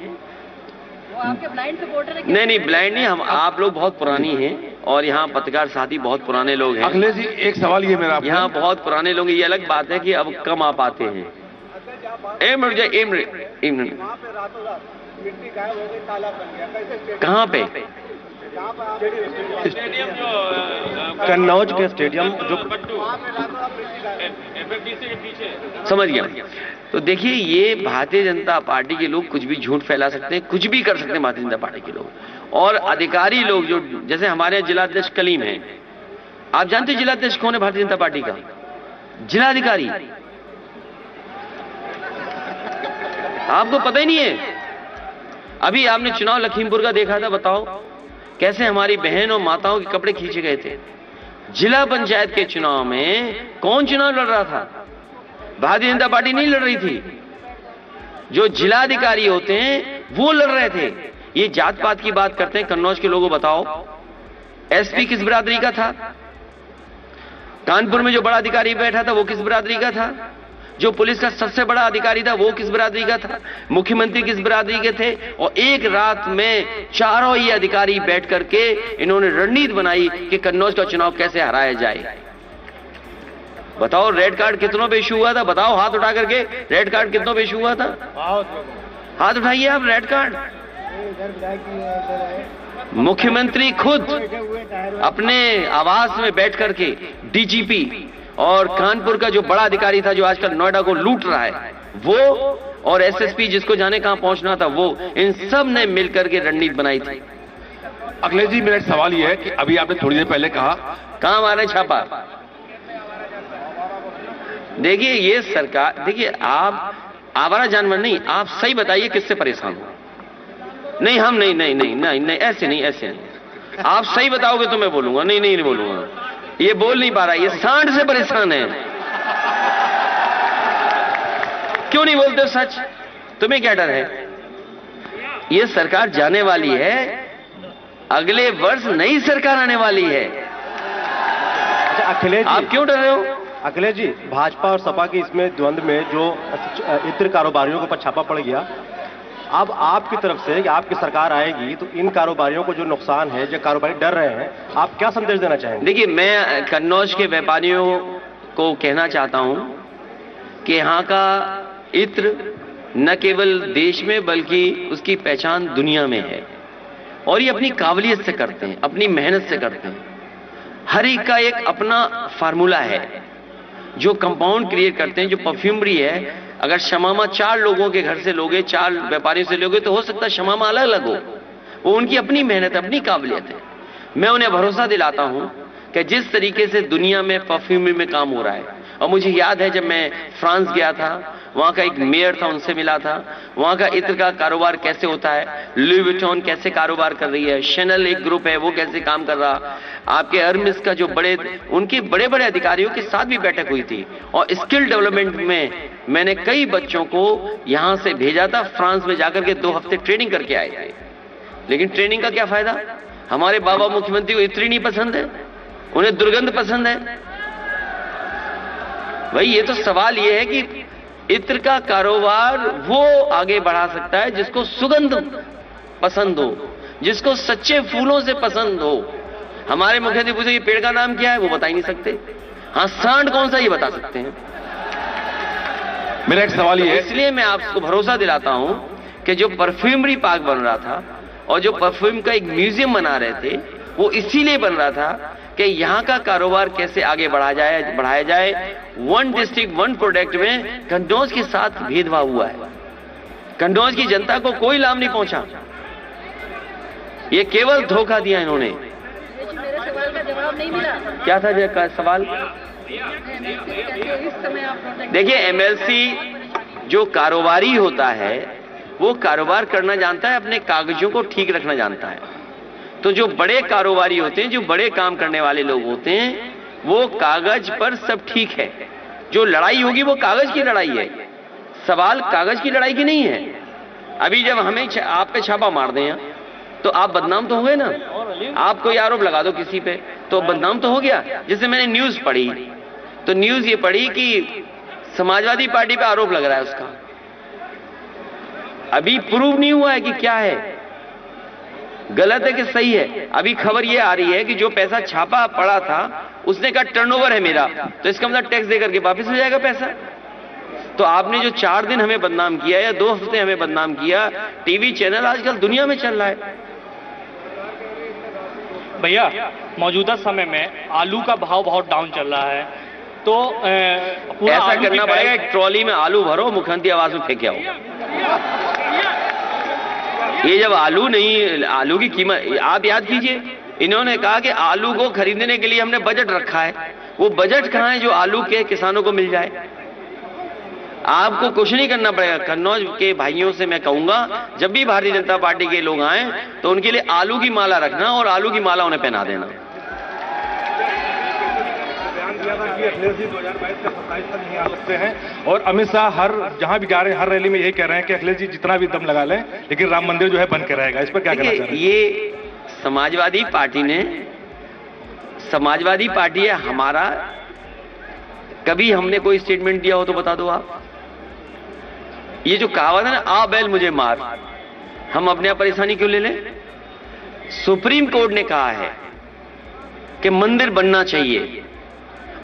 वो आपके ब्लाइंड सपोर्टर है। नहीं, ब्लाइंड नहीं, हम आप लोग बहुत पुरानी हैं और यहाँ पत्रकार साथी बहुत पुराने लोग हैं। अखिलेश जी एक सवाल ये मेरा, यहाँ बहुत पुराने लोग, ये अलग बात है कि अब कम आ पाते हैं। कहाँ पे? कन्नौज के स्टेडियम जो समझ गया। तो देखिए, ये भारतीय जनता पार्टी के लोग कुछ भी झूठ फैला सकते हैं, कुछ भी कर सकते हैं भारतीय जनता पार्टी के लोग। और अधिकारी लोग जो, जैसे हमारे यहाँ जिलाध्यक्ष कलीम है, आप जानते हैं जिलाध्यक्ष कौन है भारतीय जनता पार्टी का? जिलाधिकारी। आपको पता ही नहीं है। अभी आपने चुनाव लखीमपुर का देखा था, बताओ कैसे हमारी बहन और माताओं के कपड़े खींचे गए थे। जिला पंचायत के चुनाव में कौन चुनाव लड़ रहा था? भारतीय जनता पार्टी नहीं लड़ रही थी, जो जिलाधिकारी होते हैं वो लड़ रहे थे। ये जात पात की बात करते हैं। कन्नौज के लोगों बताओ, एसपी किस बिरादरी का था? कानपुर में जो बड़ा अधिकारी बैठा था वो किस बिरादरी का था? जो पुलिस का सबसे बड़ा अधिकारी था वो किस बिरादरी का था? मुख्यमंत्री किस बिरादरी के थे? और एक रात में चारों ही अधिकारी बैठ करके इन्होंने रणनीति बनाई कि कन्नौज का चुनाव कैसे हराया जाए। बताओ, रेड कार्ड कितनों पे इशू हुआ था? बताओ हाथ उठा करके, रेड कार्ड कितनों पे इशू हुआ था? हाथ उठाइए आप, रेड कार्ड। मुख्यमंत्री खुद अपने आवास में बैठ करके, डीजीपी और कानपुर का जो बड़ा अधिकारी था, जो आजकल नोएडा को लूट रहा है, वो और एसएसपी जिसको जाने कहां पहुंचना था, वो, इन सब ने मिलकर के रणनीति बनाई थी। अखिलेश जी मेरा एक सवाल ये है कि अभी आपने थोड़ी देर पहले कहा, कहां मारे छापा? देखिए, ये सरकार, देखिए आप आवारा जानवर नहीं, आप सही बताइए किससे परेशान हो। नहीं, हम नहीं नहीं नहीं नहीं नहीं ऐसे नहीं, ऐसे नहीं। आप सही बताओगे तो मैं बोलूंगा। नहीं नहीं नहीं बोलूंगा। ये बोल नहीं पा रहा, ये सांड से परेशान है। क्यों नहीं बोलते सच? तुम्हें क्या डर है? ये सरकार जाने वाली है, अगले वर्ष नई सरकार आने वाली है। अच्छा अखिलेश, आप क्यों डर रहे हो? अखिलेश जी, भाजपा और सपा की इसमें द्वंद्व में जो इत्र कारोबारियों के ऊपर छापा पड़ गया, अब आपकी तरफ से कि आपकी सरकार आएगी तो इन कारोबारियों को जो नुकसान है, जो कारोबारी डर रहे हैं, आप क्या संदेश देना चाहेंगे? देखिए, मैं कन्नौज के व्यापारियों को कहना चाहता हूं कि यहाँ का इत्र न केवल देश में बल्कि उसकी पहचान दुनिया में है। और ये अपनी काबिलियत से करते हैं, अपनी मेहनत से करते हैं। हर एक का एक अपना फार्मूला है। जो कंपाउंड क्रिएट करते हैं, जो परफ्यूमरी है, अगर शमामा 4 लोगों के घर से लोगे, 4 व्यापारियों से लोगे, तो हो सकता है शमामा अलग अलग हो। वो उनकी अपनी मेहनत, अपनी काबिलियत है। मैं उन्हें भरोसा दिलाता हूं कि जिस तरीके से दुनिया में परफ्यूमरी में काम हो रहा है, और मुझे याद है जब मैं फ्रांस गया था, वहां का एक मेयर था, उनसे मिला था, वहां का इत्र का कारोबार कैसे होता है, लुई विटॉन कैसे कारोबार कर रही है, शैनल एक ग्रुप है वो कैसे काम कर रहा, आपके हर्मेस का जो बड़े, उनके बड़े बड़े अधिकारियों के साथ भी बैठक हुई थी। और स्किल डेवलपमेंट में मैंने कई बच्चों को यहां से भेजा था, फ्रांस में जाकर के 2 हफ्ते ट्रेनिंग करके आए थे। लेकिन ट्रेनिंग का क्या फायदा? हमारे बाबा मुख्यमंत्री को इत्री नहीं पसंद है, उन्हें दुर्गंध पसंद है। भाई ये तो सवाल ये है कि इत्र का कारोबार वो आगे बढ़ा सकता है जिसको सुगंध पसंद हो, जिसको सच्चे फूलों से पसंद हो। हमारे मुख्यमंत्री पूछे ये पेड़ का नाम क्या है, वो बता ही नहीं सकते। हाँ, सांड कौन सा, ये बता सकते हैं। मेरा एक सवाल ये है, इसलिए मैं आपको भरोसा दिलाता हूं कि जो परफ्यूमरी पार्क बन रहा था और जो परफ्यूम का एक म्यूजियम बना रहे थे, वो इसीलिए बन रहा था कि यहां का कारोबार कैसे आगे बढ़ाया जाए। वन डिस्ट्रिक्ट वन प्रोडक्ट में कन्नौज के साथ भेदभाव हुआ है। कन्नौज की जनता को कोई लाभ नहीं पहुंचा, ये केवल धोखा दिया इन्होंने। मेरे सवाल का जवाब नहीं मिला। क्या था सवाल? इस समय आप प्रोटेक्ट देखिए, एमएलसी जो कारोबारी होता है वो कारोबार करना जानता है, अपने कागजों को ठीक रखना जानता है। तो जो बड़े कारोबारी होते हैं, जो बड़े काम करने वाले लोग होते हैं, वो कागज पर सब ठीक है। जो लड़ाई होगी वो कागज की लड़ाई है, सवाल कागज की लड़ाई की नहीं है। अभी जब हमें आप पे छापा मार दें तो आप बदनाम तो हो गए ना। आप कोई आरोप लगा दो किसी पे तो बदनाम तो हो गया। जैसे मैंने न्यूज पढ़ी तो न्यूज ये पढ़ी कि समाजवादी पार्टी पे आरोप लग रहा है उसका, अभी प्रूव नहीं हुआ है कि क्या है, गलत है कि सही है। अभी खबर ये आ रही है कि जो पैसा छापा पड़ा था उसने कहा टर्नओवर है मेरा, तो इसका मतलब टैक्स देकर के वापस हो जाएगा पैसा। तो आपने जो 4 दिन हमें बदनाम किया या 2 हफ्ते हमें बदनाम किया, टीवी चैनल आजकल दुनिया में चल रहा है। भैया, मौजूदा समय में आलू का भाव बहुत डाउन चल रहा है, तो पूरा ऐसा करना पड़ेगा, एक ट्रॉली में आलू भरो, मुख्यमंत्री आवास में फेंक आओ। ये जब आलू की कीमत आप याद कीजिए, इन्होंने कहा कि आलू को खरीदने के लिए हमने बजट रखा है। वो बजट कहां है जो आलू के किसानों को मिल जाए? आपको कुछ नहीं करना पड़ेगा। कन्नौज के भाइयों से मैं कहूंगा, जब भी भारतीय जनता पार्टी के लोग आए तो उनके लिए आलू की माला रखना और आलू की माला उन्हें पहना देना। अखिलेश जी 2022 का 27 तक नहीं आ सकते हैं, और अमित शाह जहां भी जा रहे हैं हर रैली में यही कह रहे हैं कि अखिलेश जी जितना भी दम लगा लें लेकिन राम मंदिर जो है बन के रहेगा। इस पर क्या कहना चाह रहे हैं? ये समाजवादी पार्टी है हमारा, कभी हमने कोई स्टेटमेंट दिया हो तो बता दो आप। ये जो कहावत है ना, आ बैल मुझे मार, हम अपने आप परेशानी क्यों ले लें? सुप्रीम कोर्ट ने कहा है कि मंदिर बनना चाहिए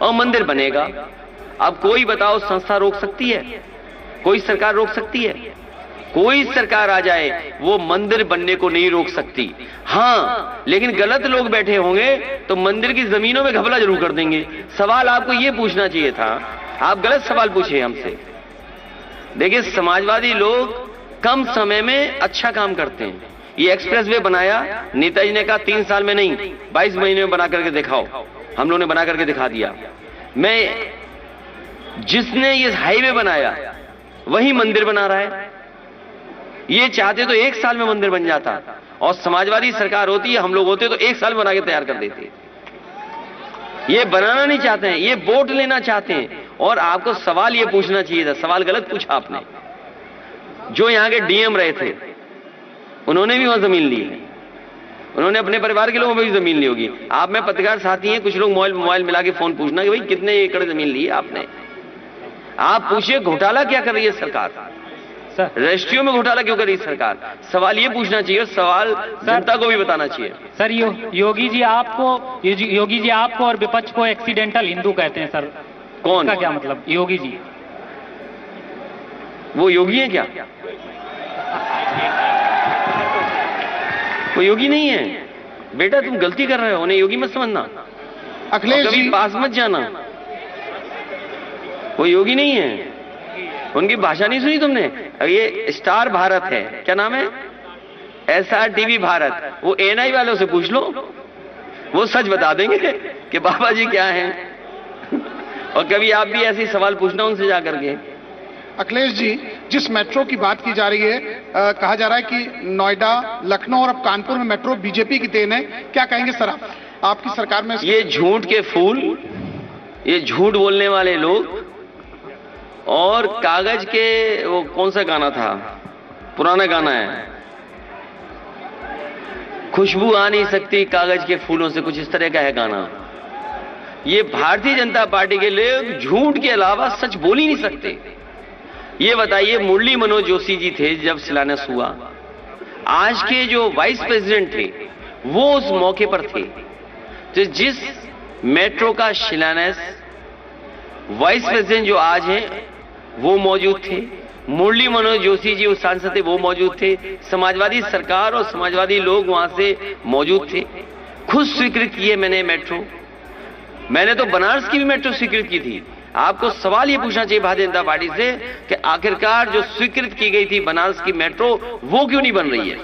और मंदिर बनेगा। अब कोई बताओ संस्था रोक सकती है? कोई सरकार रोक सकती है? कोई सरकार आ जाए वो मंदिर बनने को नहीं रोक सकती। हां, लेकिन गलत लोग बैठे होंगे तो मंदिर की जमीनों में घपला जरूर कर देंगे। सवाल आपको ये पूछना चाहिए था, आप गलत सवाल पूछे हमसे। देखिए, समाजवादी लोग कम समय में अच्छा काम करते हैं। ये एक्सप्रेसवे बनाया, नेताजी ने कहा 3 साल में नहीं 22 महीने में बना करके दिखाओ। हम लोगों ने बना करके दिखा दिया। जिसने ये हाईवे बनाया वही मंदिर बना रहा है। ये चाहते तो 1 साल में मंदिर बन जाता, और समाजवादी सरकार होती है, हम लोग होते तो 1 साल बना के तैयार कर देते। ये बनाना नहीं चाहते हैं, ये वोट लेना चाहते हैं। और आपको सवाल ये पूछना चाहिए था, सवाल गलत पूछा आपने। जो यहां के डीएम रहे थे उन्होंने भी वहां जमीन ली है, उन्होंने अपने परिवार के लोगों में भी जमीन ली होगी। आप में पत्रकार साथी हैं, कुछ लोग मोबाइल मिला के फोन पूछना कि भाई कितने एकड़ जमीन ली है आपने। आप पूछिए घोटाला क्या कर रही है सरकार, रजिस्ट्रियों में घोटाला क्यों कर रही है सरकार? सवाल ये पूछना चाहिए, सवाल जनता को भी बताना चाहिए। सर, योगी जी आपको और विपक्ष को एक्सीडेंटल हिंदू कहते हैं सर। कौन? का क्या मतलब? योगी जी। वो योगी है क्या? वो योगी नहीं है बेटा, तुम गलती कर रहे हो, उन्हें योगी मत समझना। अखिलेश जी पास मत जाना, वो योगी नहीं है। उनकी भाषा नहीं सुनी तुमने? ये स्टार भारत है, क्या नाम है? SRTV भारत। वो ANI वालों से पूछ लो, वो सच बता देंगे कि बाबा जी क्या हैं। और कभी आप भी ऐसे सवाल पूछना उनसे जाकर के। अखिलेश जी, जिस मेट्रो की बात की जा रही है, कहा जा रहा है कि नोएडा, लखनऊ और अब कानपुर में मेट्रो बीजेपी की देन है, क्या कहेंगे सर आप? आपकी सरकार में ये झूठ के फूल, ये झूठ बोलने वाले लोग, और कागज के वो कौन सा गाना था, पुराना गाना है, खुशबू आ नहीं सकती कागज के फूलों से, कुछ इस तरह का है गाना। ये भारतीय जनता पार्टी के लोग झूठ के अलावा सच बोल ही नहीं सकते। ये बताइए, मुरली मनोज जोशी जी थे जब शिलान्यास हुआ, आज के जो वाइस प्रेसिडेंट थे वो उस मौके पर थे। तो जिस मेट्रो का शिलान्यास वाइस प्रेसिडेंट जो आज हैं वो मौजूद थे, मुरली मनोज जोशी जी उस सांसद थे वो मौजूद थे, समाजवादी सरकार और समाजवादी लोग वहां से मौजूद थे। खुद स्वीकृत किए मैंने मेट्रो, मैंने तो बनारस की भी मेट्रो स्वीकृत की थी। आपको सवाल ये पूछना चाहिए भारतीय जनता पार्टी से कि आखिरकार जो स्वीकृत की गई थी बनारस की मेट्रो वो क्यों नहीं बन रही है।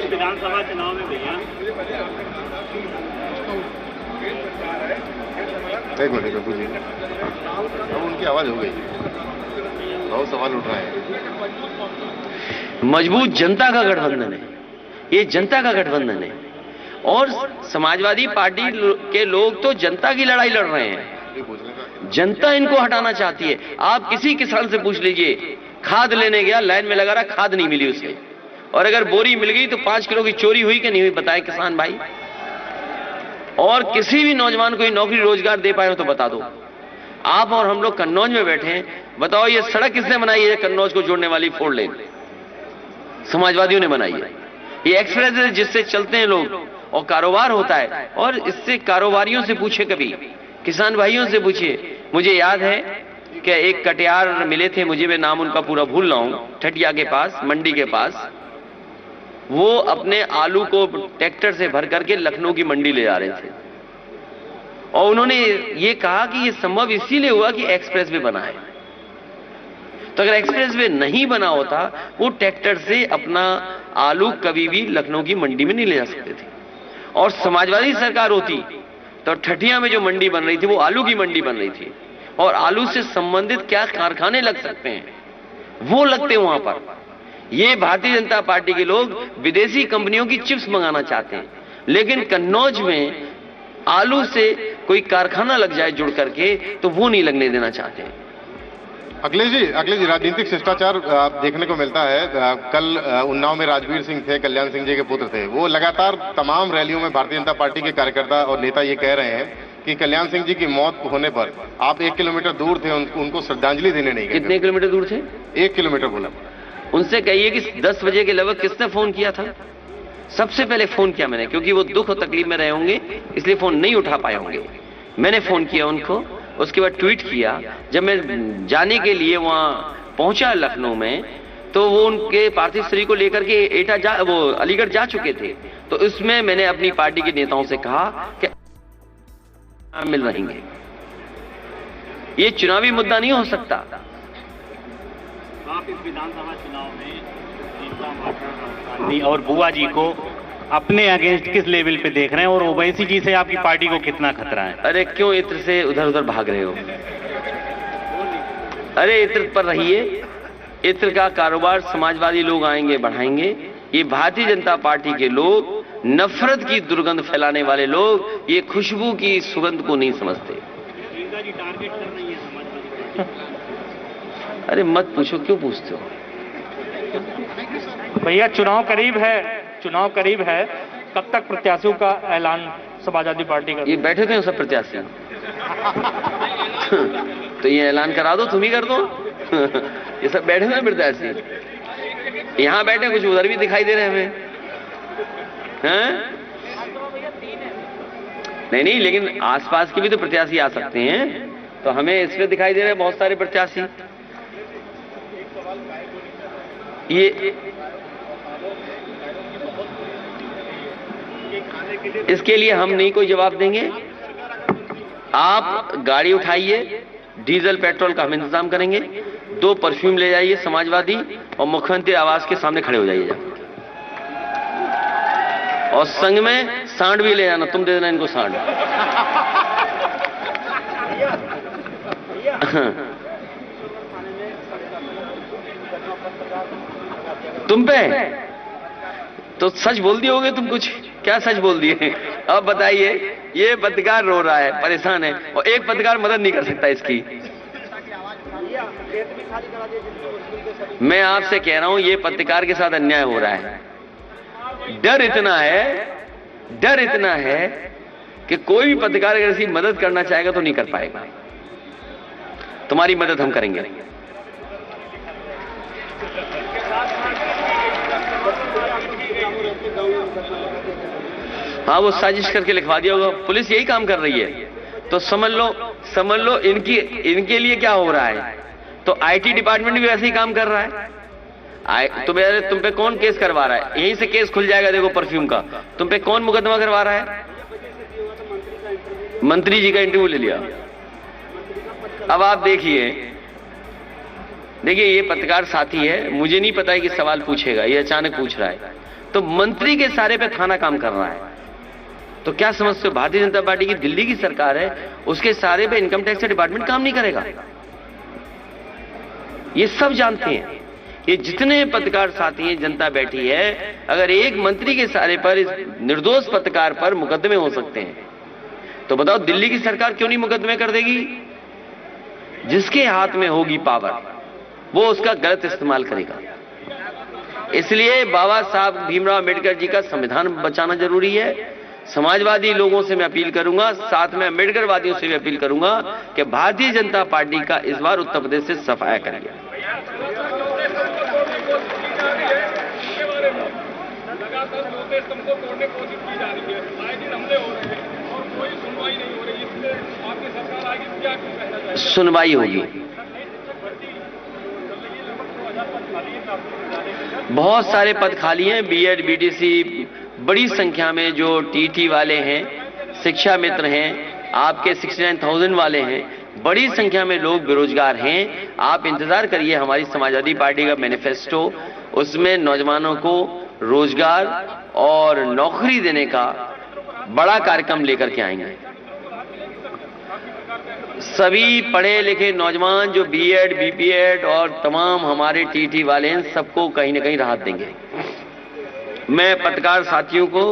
विधानसभा चुनाव में भैया एक मिनट पूछिए, अब उनकी आवाज हो गई, बहुत सवाल उठ रहे हैं। मजबूत जनता का गठबंधन है, ये जनता का गठबंधन है और समाजवादी पार्टी के लोग तो जनता की लड़ाई लड़ रहे हैं, जनता इनको हटाना चाहती है। आप किसी किसान से पूछ लीजिए, खाद लेने गया, लाइन में लगा रहा, खाद नहीं मिली उसे, और अगर बोरी मिल गई तो 5 किलो की चोरी हुई कि नहीं हुई, बताए किसान भाई। और किसी भी नौजवान को नौकरी रोजगार दे पाए हो तो बता दो। आप और हम लोग कन्नौज में बैठे हैं, बताओ ये सड़क किसने बनाई है? कन्नौज को जोड़ने वाली 4 लेन समाजवादियों ने बनाई है। ये एक्सप्रेस है जिससे चलते हैं लोग और कारोबार होता है, और इससे कारोबारियों से पूछे, कभी किसान भाइयों से पूछिए। मुझे याद है कि एक कटियार मिले थे, मुझे मैं नाम उनका पूरा भूल रहा हूं, ठटिया के पास, मंडी के पास, वो अपने आलू को ट्रैक्टर से भर करके लखनऊ की मंडी ले जा रहे थे और उन्होंने ये कहा कि ये संभव इसीलिए हुआ कि एक्सप्रेस वे बना है। तो अगर एक्सप्रेस वे नहीं बना होता, वो ट्रैक्टर से अपना आलू कभी भी लखनऊ की मंडी में नहीं ले जा सकते थे। और समाजवादी सरकार होती तो ठठिया में जो मंडी बन रही थी वो आलू की मंडी बन रही थी, और आलू से संबंधित क्या कारखाने लग सकते हैं वो लगते वहां पर। ये भारतीय जनता पार्टी के लोग विदेशी कंपनियों की चिप्स मंगाना चाहते हैं, लेकिन कन्नौज में आलू से कोई कारखाना लग जाए जुड़ करके तो वो नहीं लगने देना चाहते। अखिलेश जी राजनीतिक शिष्टाचार देखने को मिलता है। कल उन्नाव में राजवीर सिंह थे, कल्याण सिंह जी के पुत्र थे, वो लगातार तमाम रैलियों में भारतीय जनता पार्टी के कार्यकर्ता और नेता ये कह रहे हैं कि कल्याण सिंह जी की मौत होने पर आप 1 किलोमीटर दूर थे, उनको श्रद्धांजलि देने नहीं गए। कितने किलोमीटर दूर थे? 1 किलोमीटर बोला। उनसे कहिए कि 10 बजे के लगभग किसने फोन किया था? सबसे पहले फोन किया मैंने, क्योंकि वो दुख और तकलीफ में रहे होंगे इसलिए फोन नहीं उठा पाए होंगे। मैंने फोन किया उनको, उसके बाद ट्वीट किया। जब मैं जाने के लिए वहां पहुंचा लखनऊ में, तो वो उनके पार्थिव शरीर को लेकर के वो अलीगढ़ जा चुके थे। तो इसमें मैंने अपनी पार्टी के नेताओं से कहा कि मिल रहेंगे, ये चुनावी मुद्दा नहीं हो सकता। आप इस विधानसभा चुनाव में और बुआ जी को अपने अगेंस्ट किस लेवल पे देख रहे हैं, और ओवैसी जी से आपकी पार्टी को कितना खतरा है? अरे क्यों इत्र से उधर उधर भाग रहे हो? अरे इत्र पर रहिए, इत्र का कारोबार समाजवादी लोग आएंगे बढ़ाएंगे। ये भारतीय जनता पार्टी के लोग, नफरत की दुर्गंध फैलाने वाले लोग, ये खुशबू की सुगंध को नहीं समझते। टारगेट कर रही है समाजवादी पार्टी। अरे मत पूछो, क्यों पूछते हो? भैया चुनाव करीब है, कब तक प्रत्याशियों का ऐलान समाजवादी पार्टी का? ये बैठे थे सब प्रत्याशी तो ये ऐलान करा दो, तुम ही कर दो ये सब बैठे हुए प्रत्याशी, यहाँ बैठे, कुछ उधर भी दिखाई दे रहे हमें, हैं? नहीं, लेकिन आसपास के भी तो प्रत्याशी आ सकते हैं, तो हमें इसमें दिखाई दे रहे हैं बहुत सारे प्रत्याशी। ये इसके लिए हम नहीं कोई जवाब देंगे। आप गाड़ी उठाइए, डीजल पेट्रोल का हम इंतजाम करेंगे, 2 परफ्यूम ले जाइए समाजवादी, और मुख्यमंत्री आवास के सामने खड़े हो जाइए, और संग में सांड भी ले जाना, तुम दे देना इनको सांड तुम पे तो सच बोल दिए होगे तुम। कुछ क्या सच बोल दिए? अब बताइए, ये पत्रकार रो रहा है, परेशान है, और एक पत्रकार मदद नहीं कर सकता इसकी। मैं आपसे कह रहा हूं, ये पत्रकार के साथ अन्याय हो रहा है। डर इतना है कि कोई भी पत्रकार अगर इसकी मदद करना चाहेगा तो नहीं कर पाएगा। तुम्हारी मदद हम करेंगे। हाँ, वो साजिश करके लिखवा दिया होगा, पुलिस यही काम कर रही है। तो समझ लो इनके लिए क्या हो रहा है। तो आईटी डिपार्टमेंट भी वैसे ही काम कर रहा है। तुम पे कौन केस करवा रहा है? यहीं से केस खुल जाएगा, देखो परफ्यूम का। तुम पे कौन मुकदमा करवा रहा है? मंत्री जी का इंटरव्यू ले लिया। अब आप देखिए ये पत्रकार साथी है, मुझे नहीं पता है कि सवाल पूछेगा, ये अचानक पूछ रहा है। तो मंत्री के सारे पे थाना काम कर रहा है। तो क्या समझते हो, भारतीय जनता पार्टी की दिल्ली की सरकार है, उसके सारे पे इनकम टैक्स डिपार्टमेंट काम नहीं करेगा? ये सब जानते हैं। ये जितने पत्रकार साथी हैं, जनता बैठी है, अगर एक मंत्री के सारे पर, इस निर्दोष पत्रकार पर मुकदमे हो सकते हैं, तो बताओ दिल्ली की सरकार क्यों नहीं मुकदमे कर देगी? जिसके हाथ में होगी पावर, वो उसका गलत इस्तेमाल करेगा। इसलिए बाबा साहब भीमराव अम्बेडकर जी का संविधान बचाना जरूरी है। समाजवादी लोगों से मैं अपील करूंगा, साथ में अम्बेडकर वादियों से भी अपील करूंगा कि भारतीय जनता पार्टी का इस बार उत्तर प्रदेश से सफाया करिए। सुनवाई होगी। बहुत सारे पद खाली हैं, बीएड, बीटीसी, बड़ी संख्या में जो टीटी वाले हैं, शिक्षा मित्र हैं, आपके 69,000 वाले हैं, बड़ी संख्या में लोग बेरोजगार हैं। आप इंतजार करिए, हमारी समाजवादी पार्टी का मैनिफेस्टो, उसमें नौजवानों को रोजगार और नौकरी देने का बड़ा कार्यक्रम लेकर के आएंगे। सभी पढ़े लिखे नौजवान जो बीएड, बीपीएड और तमाम हमारे टीटी वाले हैं, सबको कहीं ना कहीं राहत देंगे। मैं पत्रकार साथियों को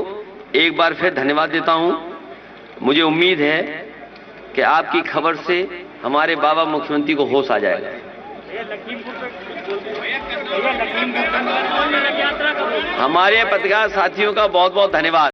एक बार फिर धन्यवाद देता हूं। मुझे उम्मीद है कि आपकी खबर से हमारे बाबा मुख्यमंत्री को होश आ जाएगा। हमारे पत्रकार साथियों का बहुत बहुत धन्यवाद।